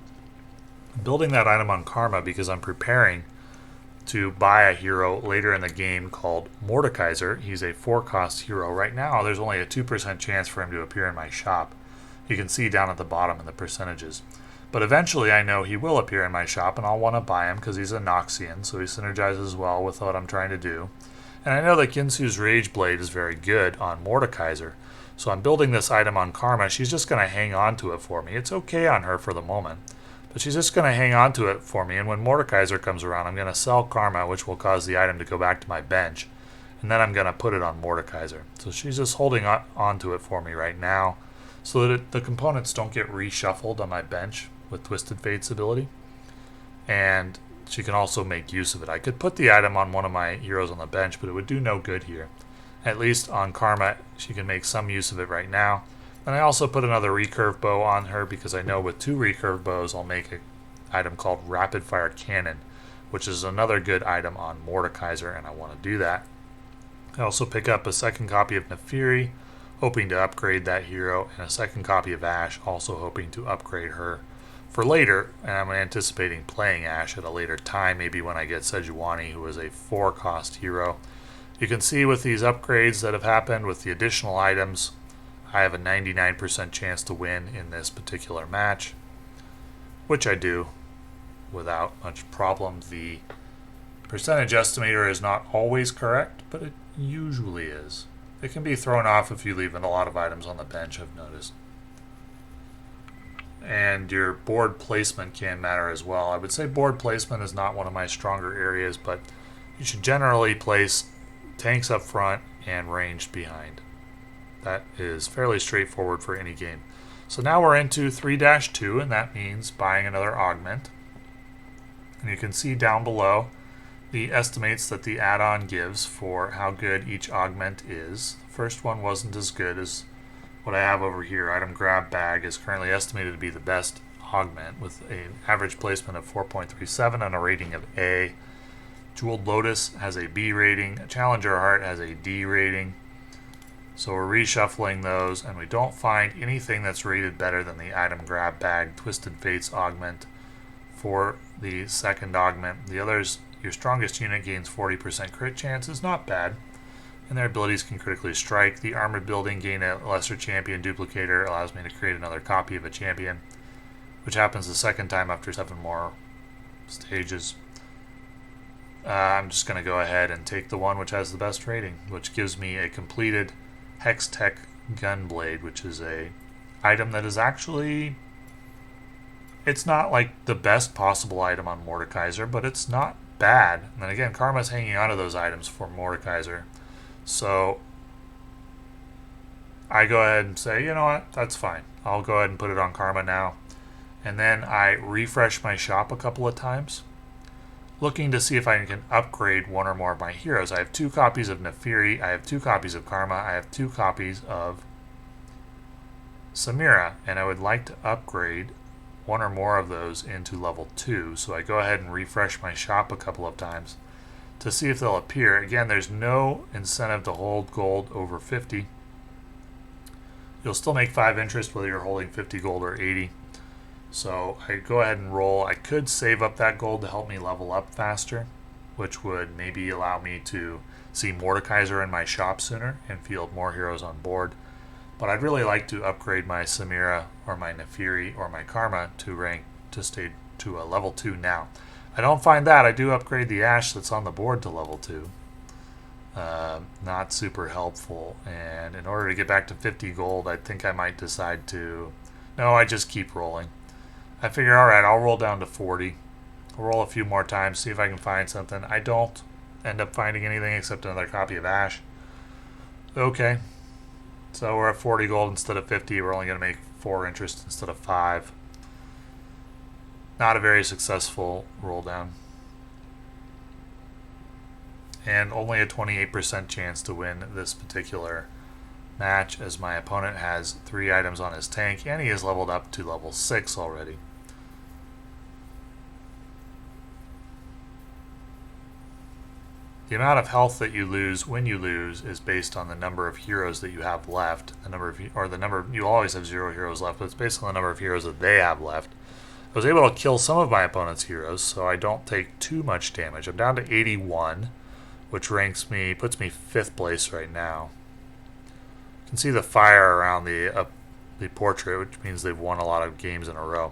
I'm building that item on Karma because I'm preparing to buy a hero later in the game called Mordekaiser. He's a 4-cost hero. Right now, there's only a 2% chance for him to appear in my shop. You can see down at the bottom in the percentages. But eventually I know he will appear in my shop, and I'll want to buy him because he's a Noxian, so he synergizes well with what I'm trying to do. And I know that Ginsu's Rage Blade is very good on Mordekaiser, so I'm building this item on Karma. She's just going to hang on to it for me. It's okay on her for the moment, but she's just going to hang on to it for me, and when Mordekaiser comes around, I'm going to sell Karma, which will cause the item to go back to my bench, and then I'm going to put it on Mordekaiser. So she's just holding on to it for me right now, so that the components don't get reshuffled on my bench with Twisted Fate's ability, and she can also make use of it. I could put the item on one of my heroes on the bench, but it would do no good here. At least on Karma, she can make some use of it right now. And I also put another recurve bow on her because I know with 2 recurve bows, I'll make an item called Rapid Fire Cannon, which is another good item on Mordekaiser, and I want to do that. I also pick up a second copy of Nefiri, hoping to upgrade that hero, and a second copy of Ash, also hoping to upgrade her for later, and I'm anticipating playing Ash at a later time, maybe when I get Sejuani, who is a 4-cost hero. You can see with these upgrades that have happened with the additional items, I have a 99% chance to win in this particular match, which I do without much problem. The percentage estimator is not always correct, but it usually is. It can be thrown off if you leave a lot of items on the bench, I've noticed. And your board placement can matter as well. I would say board placement is not one of my stronger areas, but you should generally place tanks up front and ranged behind. That is fairly straightforward for any game. So now we're into 3-2, and that means buying another augment. And you can see down below the estimates that the add-on gives for how good each augment is. The first one wasn't as good as what I have over here. Item Grab Bag is currently estimated to be the best augment with an average placement of 4.37 and a rating of A. Jeweled Lotus has a B rating. Challenger Heart has a D rating. So we're reshuffling those, and we don't find anything that's rated better than the Item Grab Bag Twisted Fates augment for the second augment. The others, your strongest unit gains 40% crit chance, is not bad, and their abilities can critically strike. The Armored Building gain a Lesser Champion Duplicator, allows me to create another copy of a champion, which happens the second time after 7 more stages. I'm just going to go ahead and take the one which has the best rating, which gives me a completed Hex Tech Gunblade, which is a item that is actually, it's not like the best possible item on Mordekaiser, but it's not bad. And then again, Karma's hanging on to those items for Mordekaiser. So I go ahead and say, you know what, that's fine. I'll go ahead and put it on Karma now. And then I refresh my shop a couple of times, looking to see if I can upgrade one or more of my heroes. I have 2 copies of Nefiri, I have 2 copies of Karma, I have 2 copies of Samira, and I would like to upgrade one or more of those into level 2. So I go ahead and refresh my shop a couple of times to see if they'll appear. Again, there's no incentive to hold gold over 50. You'll still make 5 interest whether you're holding 50 gold or 80. So I go ahead and roll. I could save up that gold to help me level up faster, which would maybe allow me to see Mordekaiser in my shop sooner and field more heroes on board. But I'd really like to upgrade my Samira or my Nefiri or my Karma to rank to stay to a level 2 now. I don't find that. I do upgrade the Ash that's on the board to level 2. Not super helpful. And in order to get back to 50 gold, I think I might decide to... No, I just keep rolling. I figure, alright, I'll roll down to 40. I'll roll a few more times, see if I can find something. I don't end up finding anything except another copy of Ash. Okay. So we're at 40 gold instead of 50. We're only going to make 4 interest instead of 5. Not a very successful roll down. And only a 28% chance to win this particular match, as my opponent has 3 items on his tank and he is leveled up to level 6 already. The amount of health that you lose when you lose is based on the number of heroes that you have left. You always have 0 heroes left, but it's based on the number of heroes that they have left. I was able to kill some of my opponent's heroes, so I don't take too much damage. I'm down to 81, which puts me 5th place right now. You can see the fire around the portrait, which means they've won a lot of games in a row.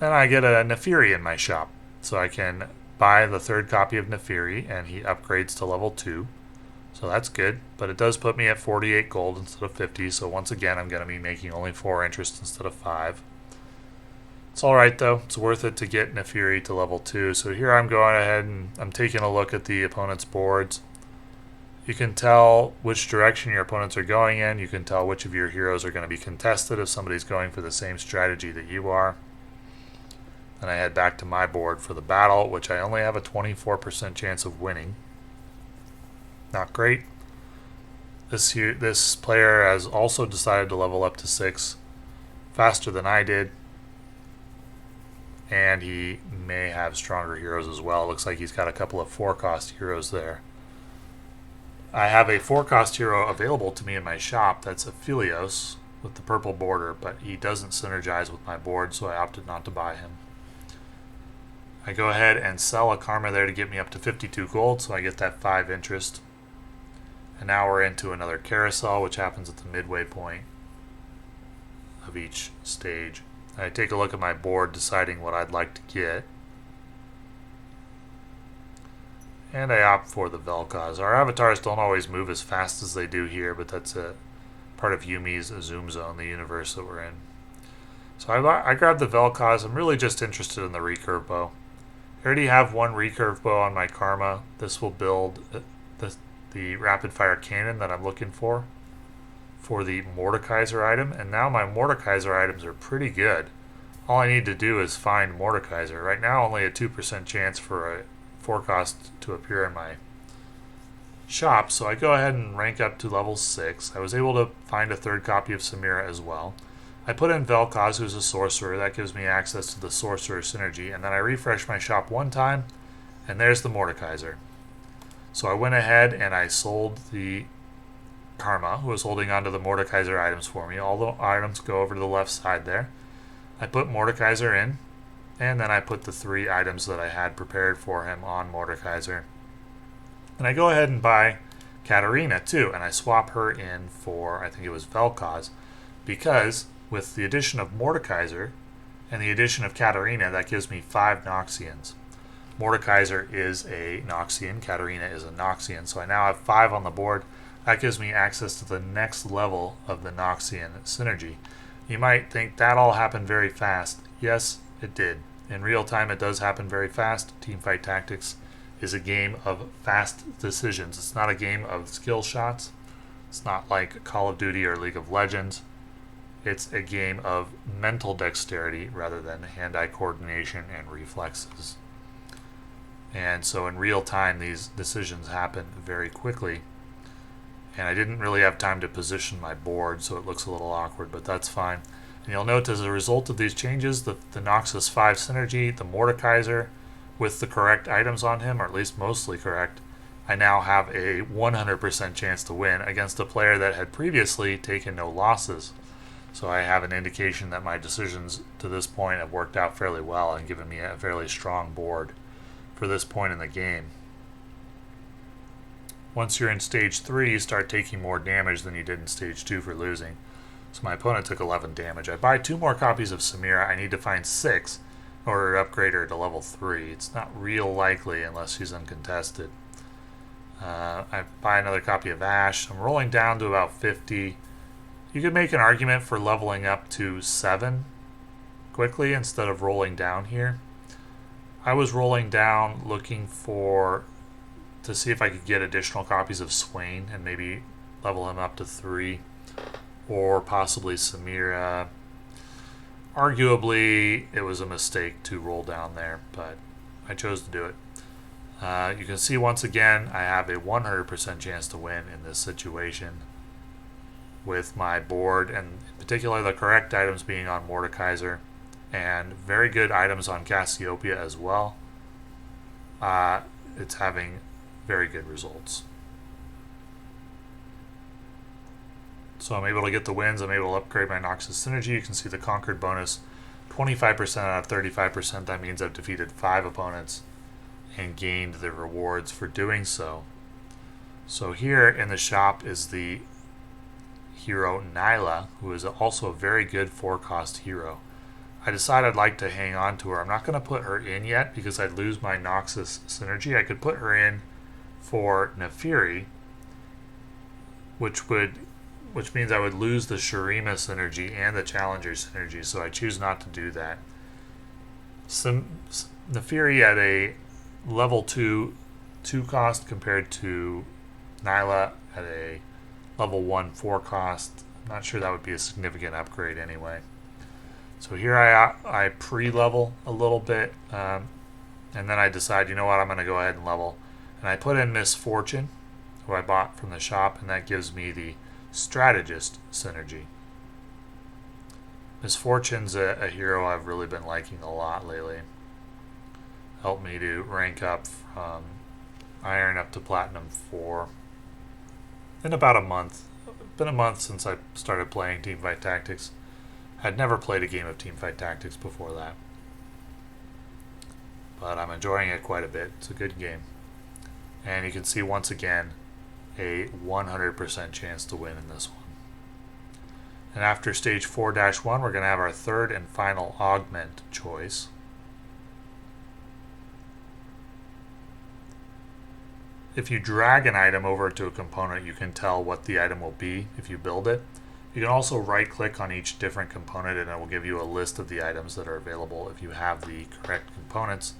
Then I get a Nefiri in my shop, so I can buy the 3rd copy of Nefiri, and he upgrades to level 2. So that's good, but it does put me at 48 gold instead of 50, so once again I'm going to be making only 4 interest instead of 5. It's alright though, it's worth it to get Nefiri to level 2. So here I'm going ahead and I'm taking a look at the opponent's boards. You can tell which direction your opponents are going in, you can tell which of your heroes are going to be contested if somebody's going for the same strategy that you are. Then I head back to my board for the battle, which I only have a 24% chance of winning. Not great. This player has also decided to level up to 6 faster than I did. And he may have stronger heroes as well. It looks like he's got a couple of 4-cost heroes there. I have a 4-cost hero available to me in my shop. That's Aphelios with the purple border, but he doesn't synergize with my board, so I opted not to buy him. I go ahead and sell a Karma there to get me up to 52 gold, so I get that 5 interest. And now we're into another carousel, which happens at the midway point of each stage. I take a look at my board, deciding what I'd like to get. And I opt for the Vel'Koz. Our avatars don't always move as fast as they do here, but that's a part of Yumi's Zoom Zone, the universe that we're in. So I grabbed the Vel'Koz. I'm really just interested in the recurve bow. I already have 1 recurve bow on my Karma. This will build the rapid fire cannon that I'm looking for for the Mordekaiser item, and now my Mordekaiser items are pretty good. All I need to do is find Mordekaiser. Right now, only a 2% chance for a forecast to appear in my shop, so I go ahead and rank up to level 6. I was able to find a third copy of Samira as well. I put in Vel'Koz, who's a sorcerer. That gives me access to the sorcerer synergy, and then I refresh my shop one time, and there's the Mordekaiser. So I went ahead and I sold the Karma, who was holding onto the Mordekaiser items for me. All the items go over to the left side there. I put Mordekaiser in, and then I put the 3 items that I had prepared for him on Mordekaiser. And I go ahead and buy Katarina too, and I swap her in for, I think it was Vel'Koz, because with the addition of Mordekaiser and the addition of Katarina, that gives me 5 Noxians. Mordekaiser is a Noxian, Katarina is a Noxian, so I now have 5 on the board. That gives me access to the next level of the Noxian synergy. You might think that all happened very fast. Yes, it did. In real time, it does happen very fast. Teamfight Tactics is a game of fast decisions. It's not a game of skill shots. It's not like Call of Duty or League of Legends. It's a game of mental dexterity rather than hand-eye coordination and reflexes. And so in real time, these decisions happen very quickly. And I didn't really have time to position my board, so it looks a little awkward, but that's fine. And you'll note as a result of these changes, the Noxus 5 synergy, the Mordekaiser, with the correct items on him, or at least mostly correct, I now have a 100% chance to win against a player that had previously taken no losses. So I have an indication that my decisions to this point have worked out fairly well and given me a fairly strong board for this point in the game. Once you're in stage 3, you start taking more damage than you did in stage 2 for losing. So my opponent took 11 damage. I buy 2 more copies of Samira. I need to find 6 in order to upgrade her to level 3. It's not real likely unless she's uncontested. I buy another copy of Ash. I'm rolling down to about 50. You could make an argument for leveling up to 7 quickly instead of rolling down here. I was rolling down looking to see if I could get additional copies of Swain and maybe level him up to 3, or possibly Samira. Arguably, it was a mistake to roll down there, but I chose to do it. You can see once again, I have a 100% chance to win in this situation with my board, and in particular the correct items being on Mordekaiser, and very good items on Cassiopeia as well. It's having very good results. So I'm able to get the wins. I'm able to upgrade my Noxus synergy. You can see the conquered bonus, 25% out of 35%. That means I've defeated 5 opponents and gained the rewards for doing so. So here in the shop is the hero Nyla, who is also a very good 4-cost hero. I decided I'd like to hang on to her. I'm not going to put her in yet because I'd lose my Noxus synergy. I could put her in for Nefiri, which means I would lose the Shurima synergy and the Challenger synergy, so I choose not to do that. Nefiri at a level 2 cost compared to Nyla at a level 1 4 cost. I'm not sure that would be a significant upgrade anyway. So here I pre-level a little bit, and then I decide, you know what, I'm going to go ahead and level. And I put in Misfortune, who I bought from the shop, and that gives me the Strategist synergy. Misfortune's a hero I've really been liking a lot lately. Helped me to rank up from Iron up to Platinum 4 in about a month. It's been a month since I started playing Teamfight Tactics. I'd never played a game of Teamfight Tactics before that, but I'm enjoying it quite a bit. It's a good game. And you can see once again a 100% chance to win in this one. And after stage 4-1, we're going to have our third and final augment choice. If you drag an item over to a component, you can tell what the item will be if you build it. You can also right-click on each different component and it will give you a list of the items that are available if you have the correct components.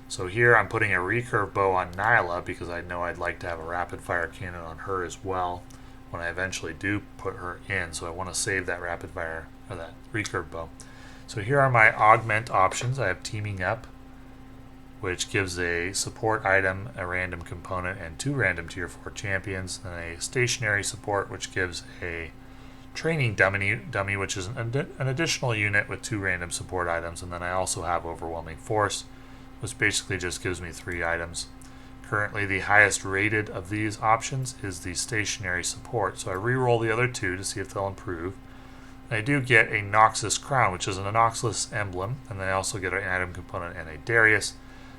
So here I'm putting a recurve bow on Nyla because I know I'd like to have a rapid-fire cannon on her as well. when I eventually do put her in. So I want to save that rapid fire, or that recurve bow. So here are my augment options. I have teaming up, which gives a support item, a random component, and 2 random tier 4 champions, and a stationary support, which gives a training dummy, which is an additional unit with 2 random support items, and then I also have overwhelming force, which basically just gives me 3 items. Currently, the highest rated of these options is the stationary support, so I re-roll the other 2 to see if they'll improve. And I do get a Noxus crown, which is an Noxus emblem, and then I also get an item component and a Darius.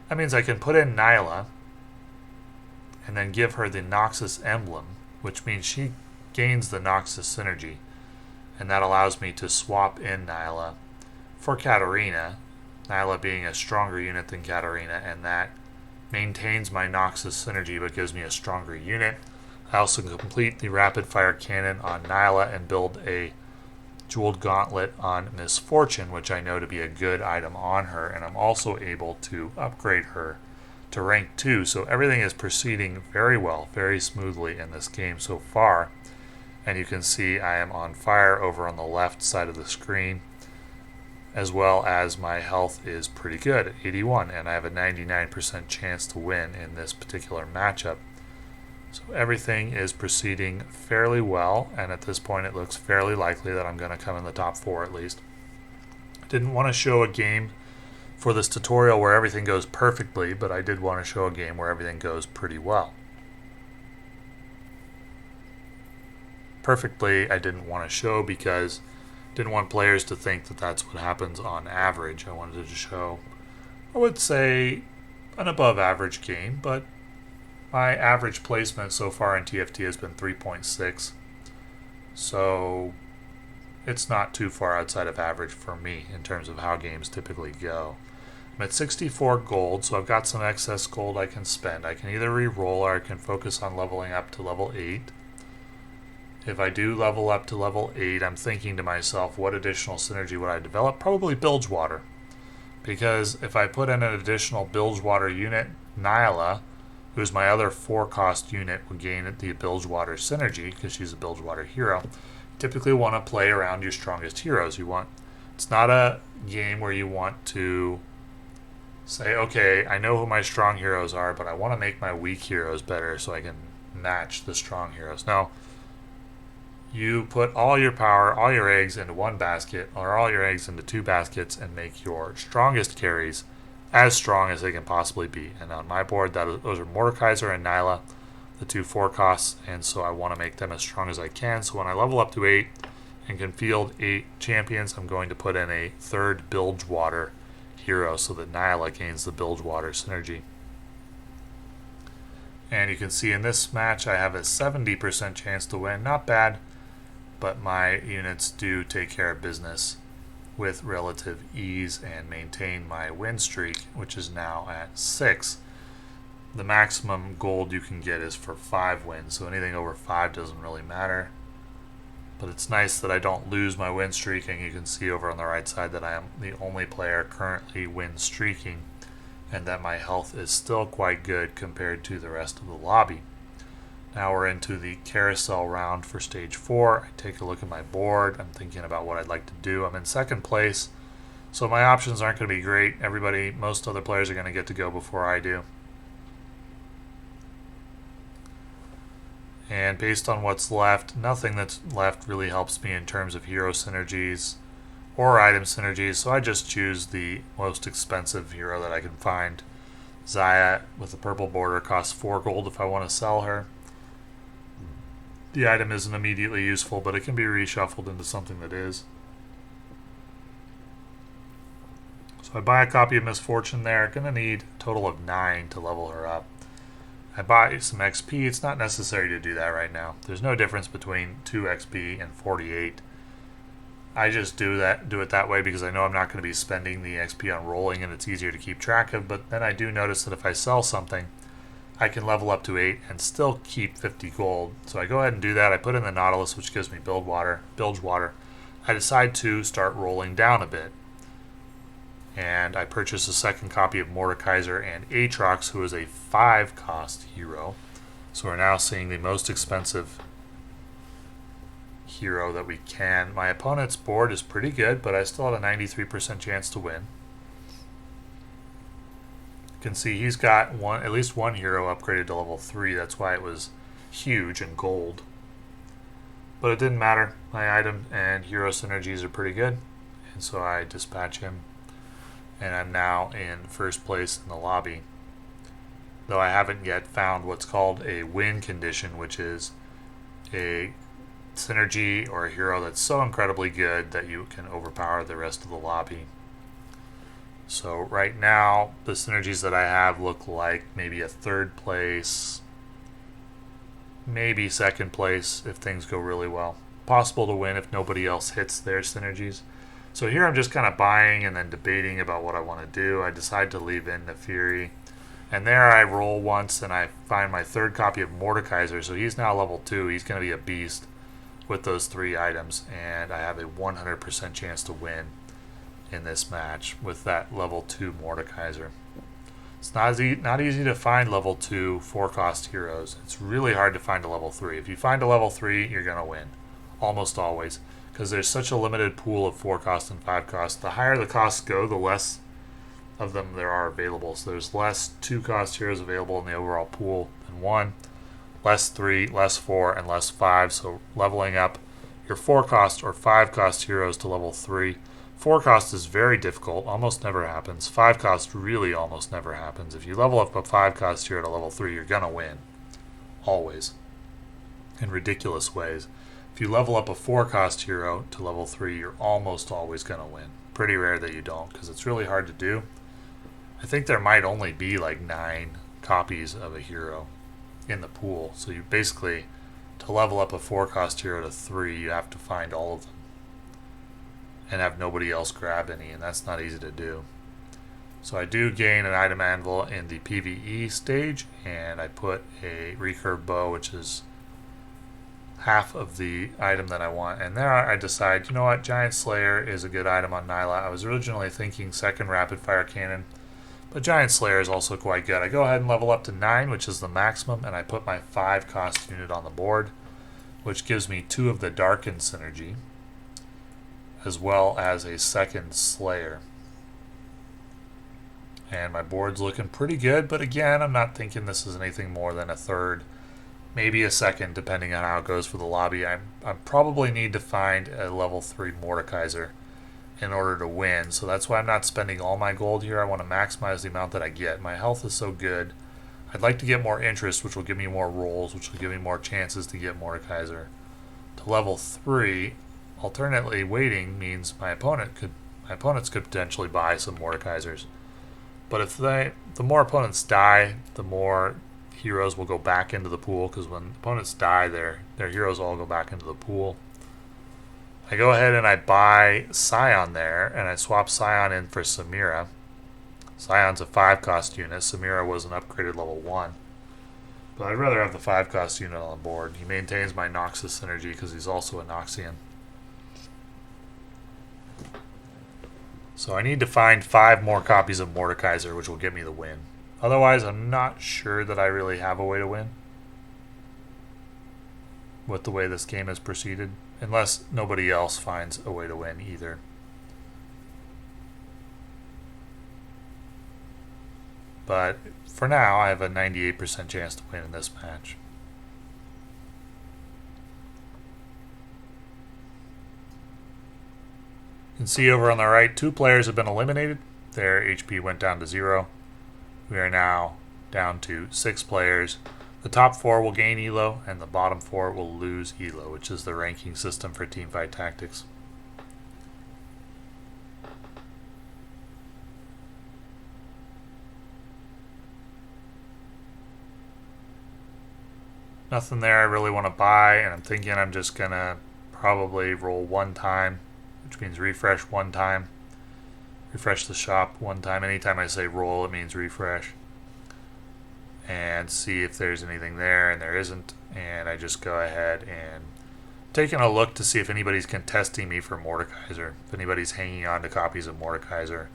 That means I can put in Nyla and then give her the Noxus emblem, which means she gains the Noxus synergy, and that allows me to swap in Nyla for Katarina, Nyla being a stronger unit than Katarina, and that maintains my Noxus synergy but gives me a stronger unit. I also complete the rapid fire cannon on Nyla and build a jeweled gauntlet on Misfortune, which I know to be a good item on her, and I'm also able to upgrade her to rank 2. So everything is proceeding very well, very smoothly in this game so far. And you can see I am on fire over on the left side of the screen, as well as my health is pretty good at 81, and I have a 99% chance to win in this particular matchup. So everything is proceeding fairly well, and at this point it looks fairly likely that I'm going to come in the top 4 at least. I didn't want to show a game for this tutorial where everything goes perfectly, but I did want to show a game where everything goes pretty well. Perfectly I didn't want to show because I didn't want players to think that that's what happens on average. I wanted to show, I would say, an above average game, but my average placement so far in TFT has been 3.6, so it's not too far outside of average for me in terms of how games typically go. I'm at 64 gold, so I've got some excess gold I can spend. I can either re-roll or I can focus on leveling up to level 8. If I do level up to level 8, I'm thinking to myself, what additional synergy would I develop? Probably Bilgewater, because if I put in an additional Bilgewater unit, Nyla, who's my other 4-cost unit, would gain the Bilgewater synergy because she's a Bilgewater hero. You typically want to play around your strongest heroes. It's not a game where you want to say, okay, I know who my strong heroes are, but I want to make my weak heroes better so I can match the strong heroes. No, you put all your power, all your eggs into one basket, or all your eggs into 2 baskets, and make your strongest carries as strong as they can possibly be. And on my board, those are Mordekaiser and Nyla, the 2 4-costs, and so I want to make them as strong as I can. So when I level up to 8 and can field 8 champions, I'm going to put in a 3rd Bilgewater hero so that Nyla gains the Bilgewater synergy. And you can see in this match I have a 70% chance to win. Not bad, but my units do take care of business with relative ease and maintain my win streak, which is now at 6. The maximum gold you can get is for 5 wins, so anything over 5 doesn't really matter. But it's nice that I don't lose my win streak, and you can see over on the right side that I am the only player currently win streaking, and that my health is still quite good compared to the rest of the lobby. Now we're into the carousel round for stage 4. I take a look at my board. I'm thinking about what I'd like to do. I'm in 2nd place, so my options aren't going to be great. Most other players are going to get to go before I do. And based on what's left, nothing that's left really helps me in terms of hero synergies or item synergies, so I just choose the most expensive hero that I can find. Xayah with a purple border costs 4 gold if I want to sell her. The item isn't immediately useful, but it can be reshuffled into something that is. So I buy a copy of Misfortune there. Going to need a total of 9 to level her up. I buy some XP. It's not necessary to do that right now. There's no difference between 2 XP and 48. I just do it that way because I know I'm not going to be spending the XP on rolling, and it's easier to keep track of. But then I do notice that if I sell something, I can level up to 8 and still keep 50 gold. So I go ahead and do that. I put in the Nautilus, which gives me Bilgewater. I decide to start rolling down a bit. And I purchase a 2nd copy of Mordekaiser and Aatrox, who is a 5-cost hero. So we're now seeing the most expensive hero that we can. My opponent's board is pretty good, but I still have a 93% chance to win. You can see he's got at least one hero upgraded to level 3. That's why it was huge and gold. But it didn't matter. My item and hero synergies are pretty good, and so I dispatch him. And I'm now in first place in the lobby. Though I haven't yet found what's called a win condition, which is a synergy or a hero that's so incredibly good that you can overpower the rest of the lobby. So right now, the synergies that I have look like maybe a third place, maybe second place if things go really well. Possible to win if nobody else hits their synergies. So here I'm just kind of buying and then debating about what I want to do. I decide to leave in the Fury. And there I roll once and I find my third copy of Mordekaiser. So he's now level 2. He's going to be a beast with those 3 items. And I have a 100% chance to win in this match with that level 2 Mordekaiser. It's not easy to find level 2 4-cost heroes. It's really hard to find a level 3. If you find a level 3, you're going to win. Almost always. Because there's such a limited pool of 4-cost and 5-cost. The higher the costs go, the less of them there are available. So there's less 2-cost heroes available in the overall pool than 1. Less 3, less 4, and less 5. So leveling up your 4-cost or 5-cost heroes to level 3. 4-cost is very difficult, almost never happens. 5-cost really almost never happens. If you level up a 5-cost hero to level 3, you're going to win. Always. In ridiculous ways. If you level up a 4-cost hero to level 3, you're almost always going to win. Pretty rare that you don't, because it's really hard to do. I think there might only be like 9 copies of a hero in the pool. So you basically, to level up a 4-cost hero to 3, you have to find all of them. And have nobody else grab any, and that's not easy to do. So I do gain an item anvil in the PvE stage, and I put a recurve bow, which is half of the item that I want. And there I decide, you know what, Giant Slayer is a good item on Nyla. I was originally thinking second rapid fire cannon, but Giant Slayer is also quite good. I go ahead and level up to 9, which is the maximum, and I put my 5-cost unit on the board, which gives me 2 of the Darken synergy, as well as a second Slayer. And my board's looking pretty good, but again, I'm not thinking this is anything more than a third, maybe a second, depending on how it goes for the lobby. I probably need to find a level 3 Mordekaiser in order to win, so that's why I'm not spending all my gold here. I want to maximize the amount that I get. My health is so good. I'd like to get more interest, which will give me more rolls, which will give me more chances to get Mordekaiser to level 3. Alternately, waiting means my opponents could potentially buy some Mordekaisers. But if the more opponents die, the more heroes will go back into the pool, because when opponents die, their heroes all go back into the pool. I go ahead and I buy Scion there, and I swap Scion in for Samira. Scion's a 5-cost unit. Samira was an upgraded level 1. But I'd rather have the 5-cost unit on the board. He maintains my Noxus synergy because he's also a Noxian. So I need to find 5 more copies of Mordekaiser, which will get me the win. Otherwise, I'm not sure that I really have a way to win with the way this game has proceeded, unless nobody else finds a way to win either. But for now, I have a 98% chance to win in this match. You can see over on the right, 2 players have been eliminated. Their HP went down to 0. We are now down to 6 players. The top 4 will gain Elo, and the bottom 4 will lose Elo, which is the ranking system for Teamfight Tactics. Nothing there I really want to buy, and I'm thinking I'm just going to probably roll 1 time, which means refresh 1 time. Refresh the shop 1 time. Anytime I say roll, it means refresh. And see if there's anything there, and there isn't. And I just go ahead and taking a look to see if anybody's contesting me for Mordekaiser, if anybody's hanging on to copies of Mordekaiser,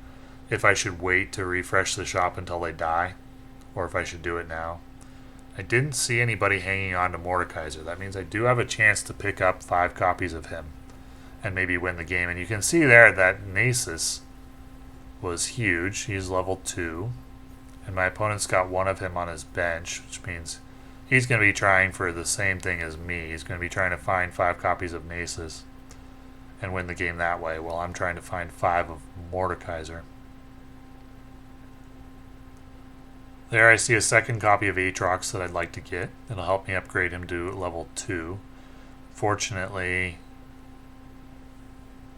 if I should wait to refresh the shop until they die, or if I should do it now. I didn't see anybody hanging on to Mordekaiser. That means I do have a chance to pick up 5 copies of him and maybe win the game. And you can see there that Nasus was huge. He's level 2. And my opponent's got 1 of him on his bench, which means he's going to be trying for the same thing as me. He's going to be trying to find 5 copies of Nasus and win the game that way, while I'm trying to find 5 of Mordekaiser. There I see a second copy of Aatrox that I'd like to get. It'll help me upgrade him to level 2. Fortunately,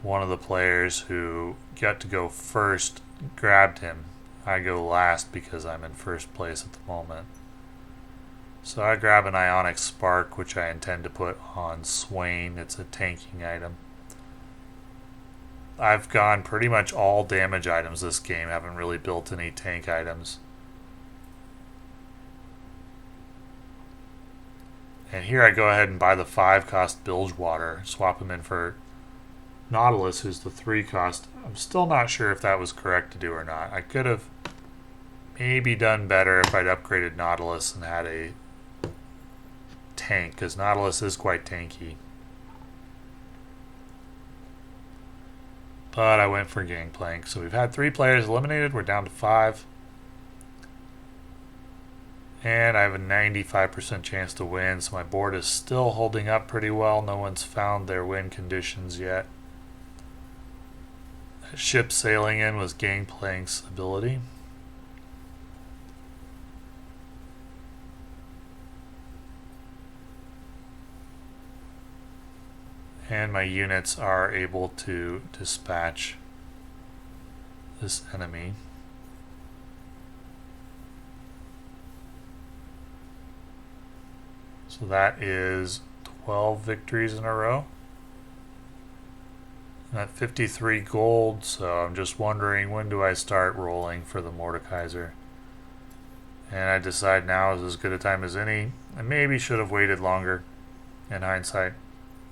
one of the players who got to go first grabbed him. I go last because I'm in first place at the moment. So I grab an Ionic Spark, which I intend to put on Swain. It's a tanking item. I've gone pretty much all damage items this game. Haven't really built any tank items. And here I go ahead and buy the 5-cost Bilgewater, swap him in for Nautilus, who's the 3-cost. I'm still not sure if that was correct to do or not. I could have maybe done better if I'd upgraded Nautilus and had a tank, because Nautilus is quite tanky. But I went for Gangplank. So we've had 3 players eliminated. We're down to 5. And I have a 95% chance to win, so my board is still holding up pretty well. No one's found their win conditions yet. That ship sailing in was Gangplank's ability. And my units are able to dispatch this enemy. So that is 12 victories in a row. I'm at 53 gold, so I'm just wondering, when do I start rolling for the Mordekaiser? And I decide now is as good a time as any. I maybe should have waited longer in hindsight.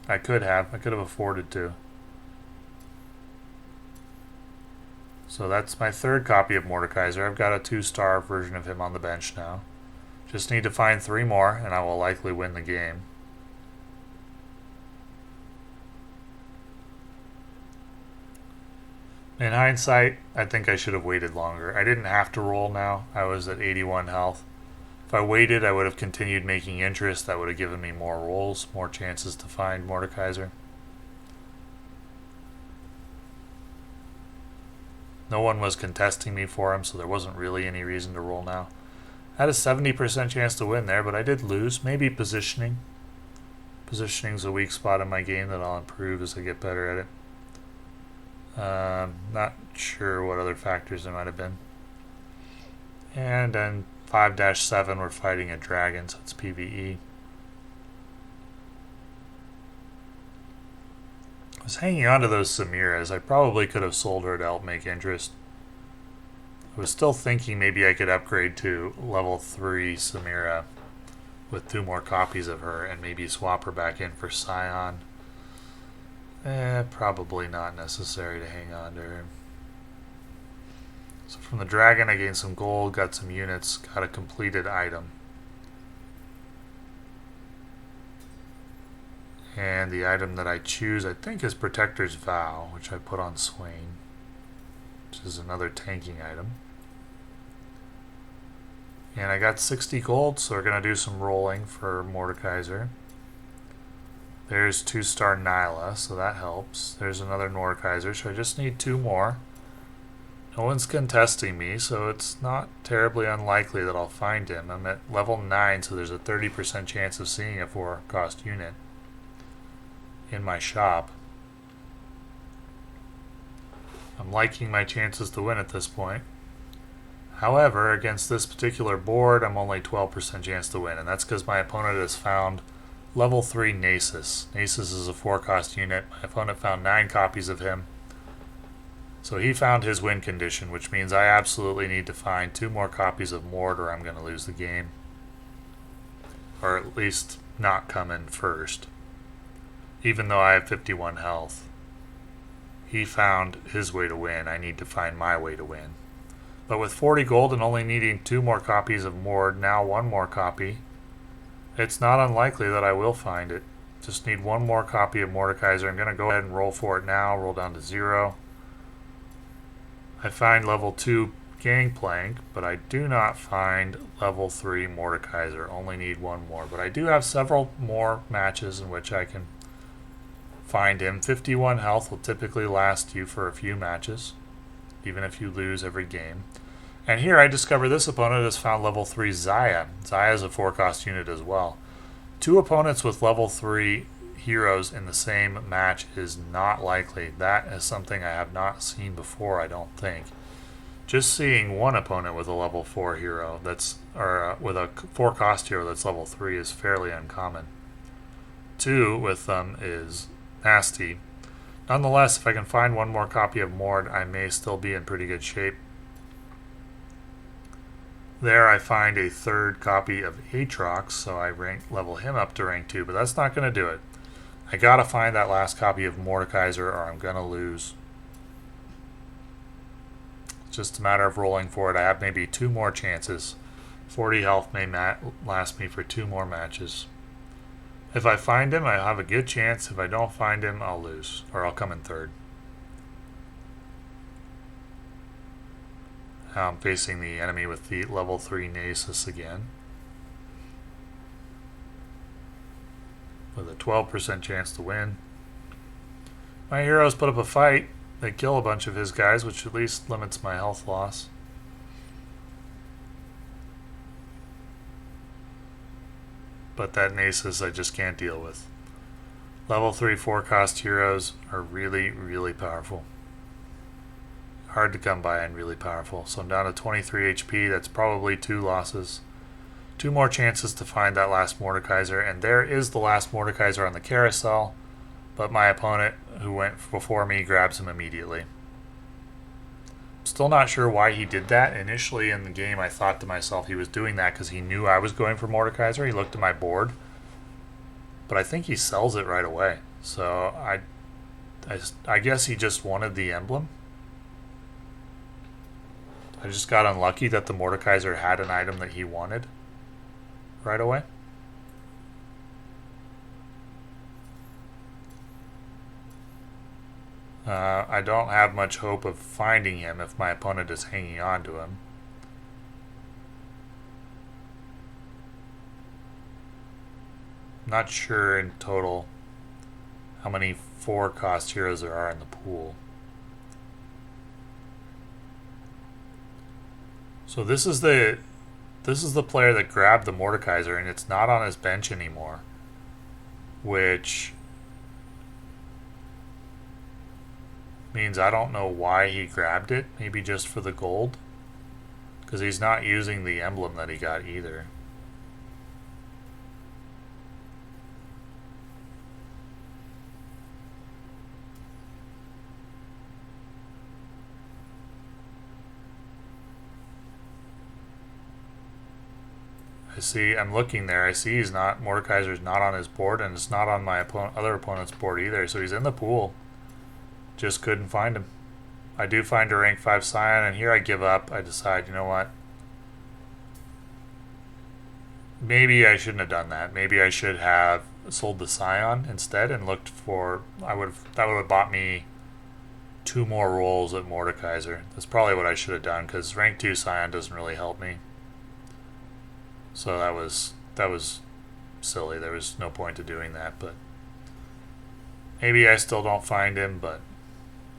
I could have afforded to. So that's my 3rd copy of Mordekaiser. I've got a 2-star version of him on the bench now. Just need to find 3 more, and I will likely win the game. In hindsight, I think I should have waited longer. I didn't have to roll now. I was at 81 health. If I waited, I would have continued making interest. That would have given me more rolls, more chances to find Mordekaiser. No one was contesting me for him, so there wasn't really any reason to roll now. I had a 70% chance to win there, but I did lose. Maybe positioning. Positioning's a weak spot in my game that I'll improve as I get better at it. Not sure what other factors there might have been. And then 5-7, we're fighting a dragon, so it's PvE. I was hanging on to those Samiras. I probably could have sold her to help make interest. I was still thinking maybe I could upgrade to level 3 Samira with 2 more copies of her and maybe swap her back in for Scion. Probably not necessary to hang on to her. So from the dragon I gained some gold, got some units, got a completed item. And the item that I choose I think is Protector's Vow, which I put on Swain, which is another tanking item. And I got 60 gold, so we're going to do some rolling for Mordekaiser. There's 2-star Nyla, so that helps. There's another Mordekaiser, so I just need 2 more. No one's contesting me, so it's not terribly unlikely that I'll find him. I'm at level 9, so there's a 30% chance of seeing a 4-cost unit in my shop. I'm liking my chances to win at this point. However, against this particular board, I'm only 12% chance to win, and that's because my opponent has found level 3 Nasus. Nasus is a 4-cost unit. My opponent found 9 copies of him. So he found his win condition, which means I absolutely need to find 2 more copies of Mord or I'm going to lose the game. Or at least not come in first. Even though I have 51 health. He found his way to win. I need to find my way to win. But with 40 gold and only needing 2 more copies of Mord, now 1 more copy, It's not unlikely that I will find it. Just need one more copy of Mordekaiser. I'm going to go ahead and roll for it now. Roll down to 0. I find level 2 Gangplank, but I do not find level 3 Mordekaiser. Only need one more. But I do have several more matches in which I can find him. 51 health will typically last you for a few matches, even if you lose every game. And here I discover this opponent has found level 3 Xayah. Xayah is a 4-cost unit as well. 2 opponents with level 3 heroes in the same match is not likely. That is something I have not seen before, I don't think. Just seeing one opponent with a level 4 hero with a 4-cost hero that's level 3 is fairly uncommon. 2 with them is nasty. Nonetheless, if I can find one more copy of Mord, I may still be in pretty good shape. There I find a 3rd copy of Aatrox, so I level him up to rank 2, but that's not going to do it. I gotta find that last copy of Mordekaiser or I'm going to lose. It's just a matter of rolling for it. I have maybe 2 more chances. 40 health may last me for 2 more matches. If I find him, I have a good chance. If I don't find him, I'll lose, or I'll come in 3rd. Now I'm facing the enemy with the level 3 Nasus again, with a 12% chance to win. My heroes put up a fight. They kill a bunch of his guys, which at least limits my health loss. But that Nasus I just can't deal with. Level 3 4-cost heroes are really, really powerful. Hard to come by and really powerful. So I'm down to 23 HP. That's probably 2 losses. 2 more chances to find that last Mordekaiser. And there is the last Mordekaiser on the carousel. But my opponent, who went before me, grabs him immediately. Still not sure why he did that. Initially in the game, I thought to myself he was doing that because he knew I was going for Mordekaiser. He looked at my board. But I think he sells it right away. So I guess he just wanted the emblem. I just got unlucky that the Mordekaiser had an item that he wanted right away. I don't have much hope of finding him if my opponent is hanging on to him. Not sure in total how many 4-cost heroes there are in the pool. So this is the player that grabbed the Mordekaiser, and it's not on his bench anymore, which means I don't know why he grabbed it. Maybe just for the gold, because he's not using the emblem that he got either. I'm looking there. I see Mordekaiser's not on his board, and it's not on my other opponent's board either. So he's in the pool. Just couldn't find him. I do find a rank 5 Scion, and here I give up. I decide, you know what? Maybe I shouldn't have done that. Maybe I should have sold the Scion instead and looked for. That would have bought me 2 more rolls at Mordekaiser. That's probably what I should have done, because rank 2 Scion doesn't really help me. So that was silly. There was no point to doing that, but maybe I still don't find him. But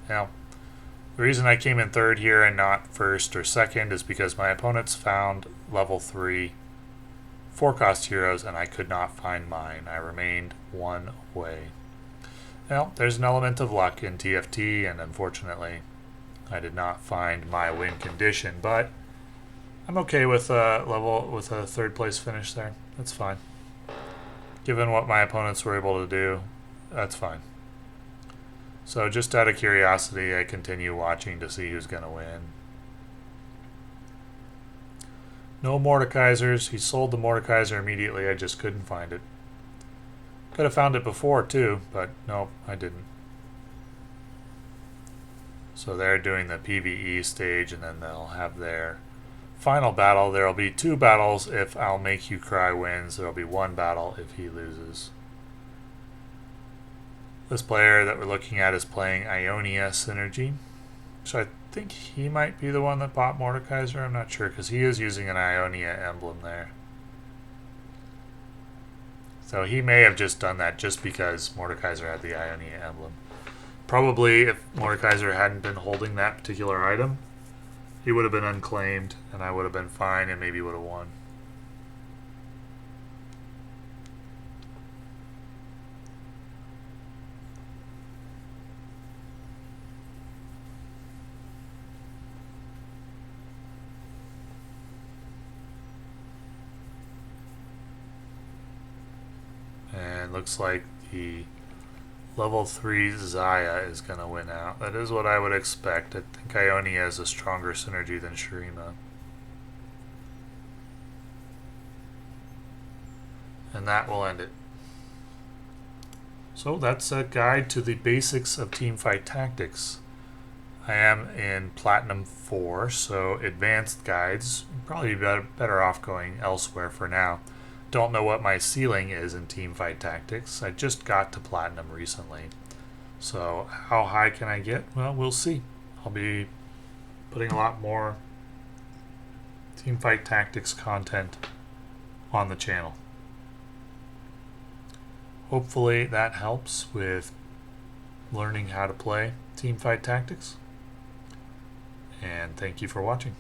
you know, the reason I came in 3rd here and not 1st or 2nd is because my opponents found level 3 4-cost heroes and I could not find mine. I remained 1 away. Well, there's an element of luck in TFT, and unfortunately I did not find my win condition, but I'm okay with a 3rd place finish there. That's fine. Given what my opponents were able to do, that's fine. So just out of curiosity, I continue watching to see who's going to win. No Mordekaisers. He sold the Mordekaiser immediately. I just couldn't find it. Could have found it before too, but nope, I didn't. So they're doing the PvE stage, and then they'll have their Final battle, there will be 2 battles if I'll Make You Cry wins. There will be 1 battle if he loses. This player that we're looking at is playing Ionia Synergy. So I think he might be the one that bought Mordekaiser. I'm not sure because he is using an Ionia emblem there. So he may have just done that just because Mordekaiser had the Ionia emblem. Probably if Mordekaiser hadn't been holding that particular item, he would have been unclaimed and I would have been fine and maybe would have won. And looks like the level 3 Zaya is going to win out. That is what I would expect. I think Ionia has a stronger synergy than Shurima. And that will end it. So that's a guide to the basics of teamfight tactics. I am in Platinum 4, so advanced guides, probably better off going elsewhere for now. Don't know what my ceiling is in teamfight tactics. I just got to Platinum recently. So how high can I get? Well, we'll see. I'll be putting a lot more teamfight tactics content on the channel. Hopefully that helps with learning how to play teamfight tactics. And thank you for watching.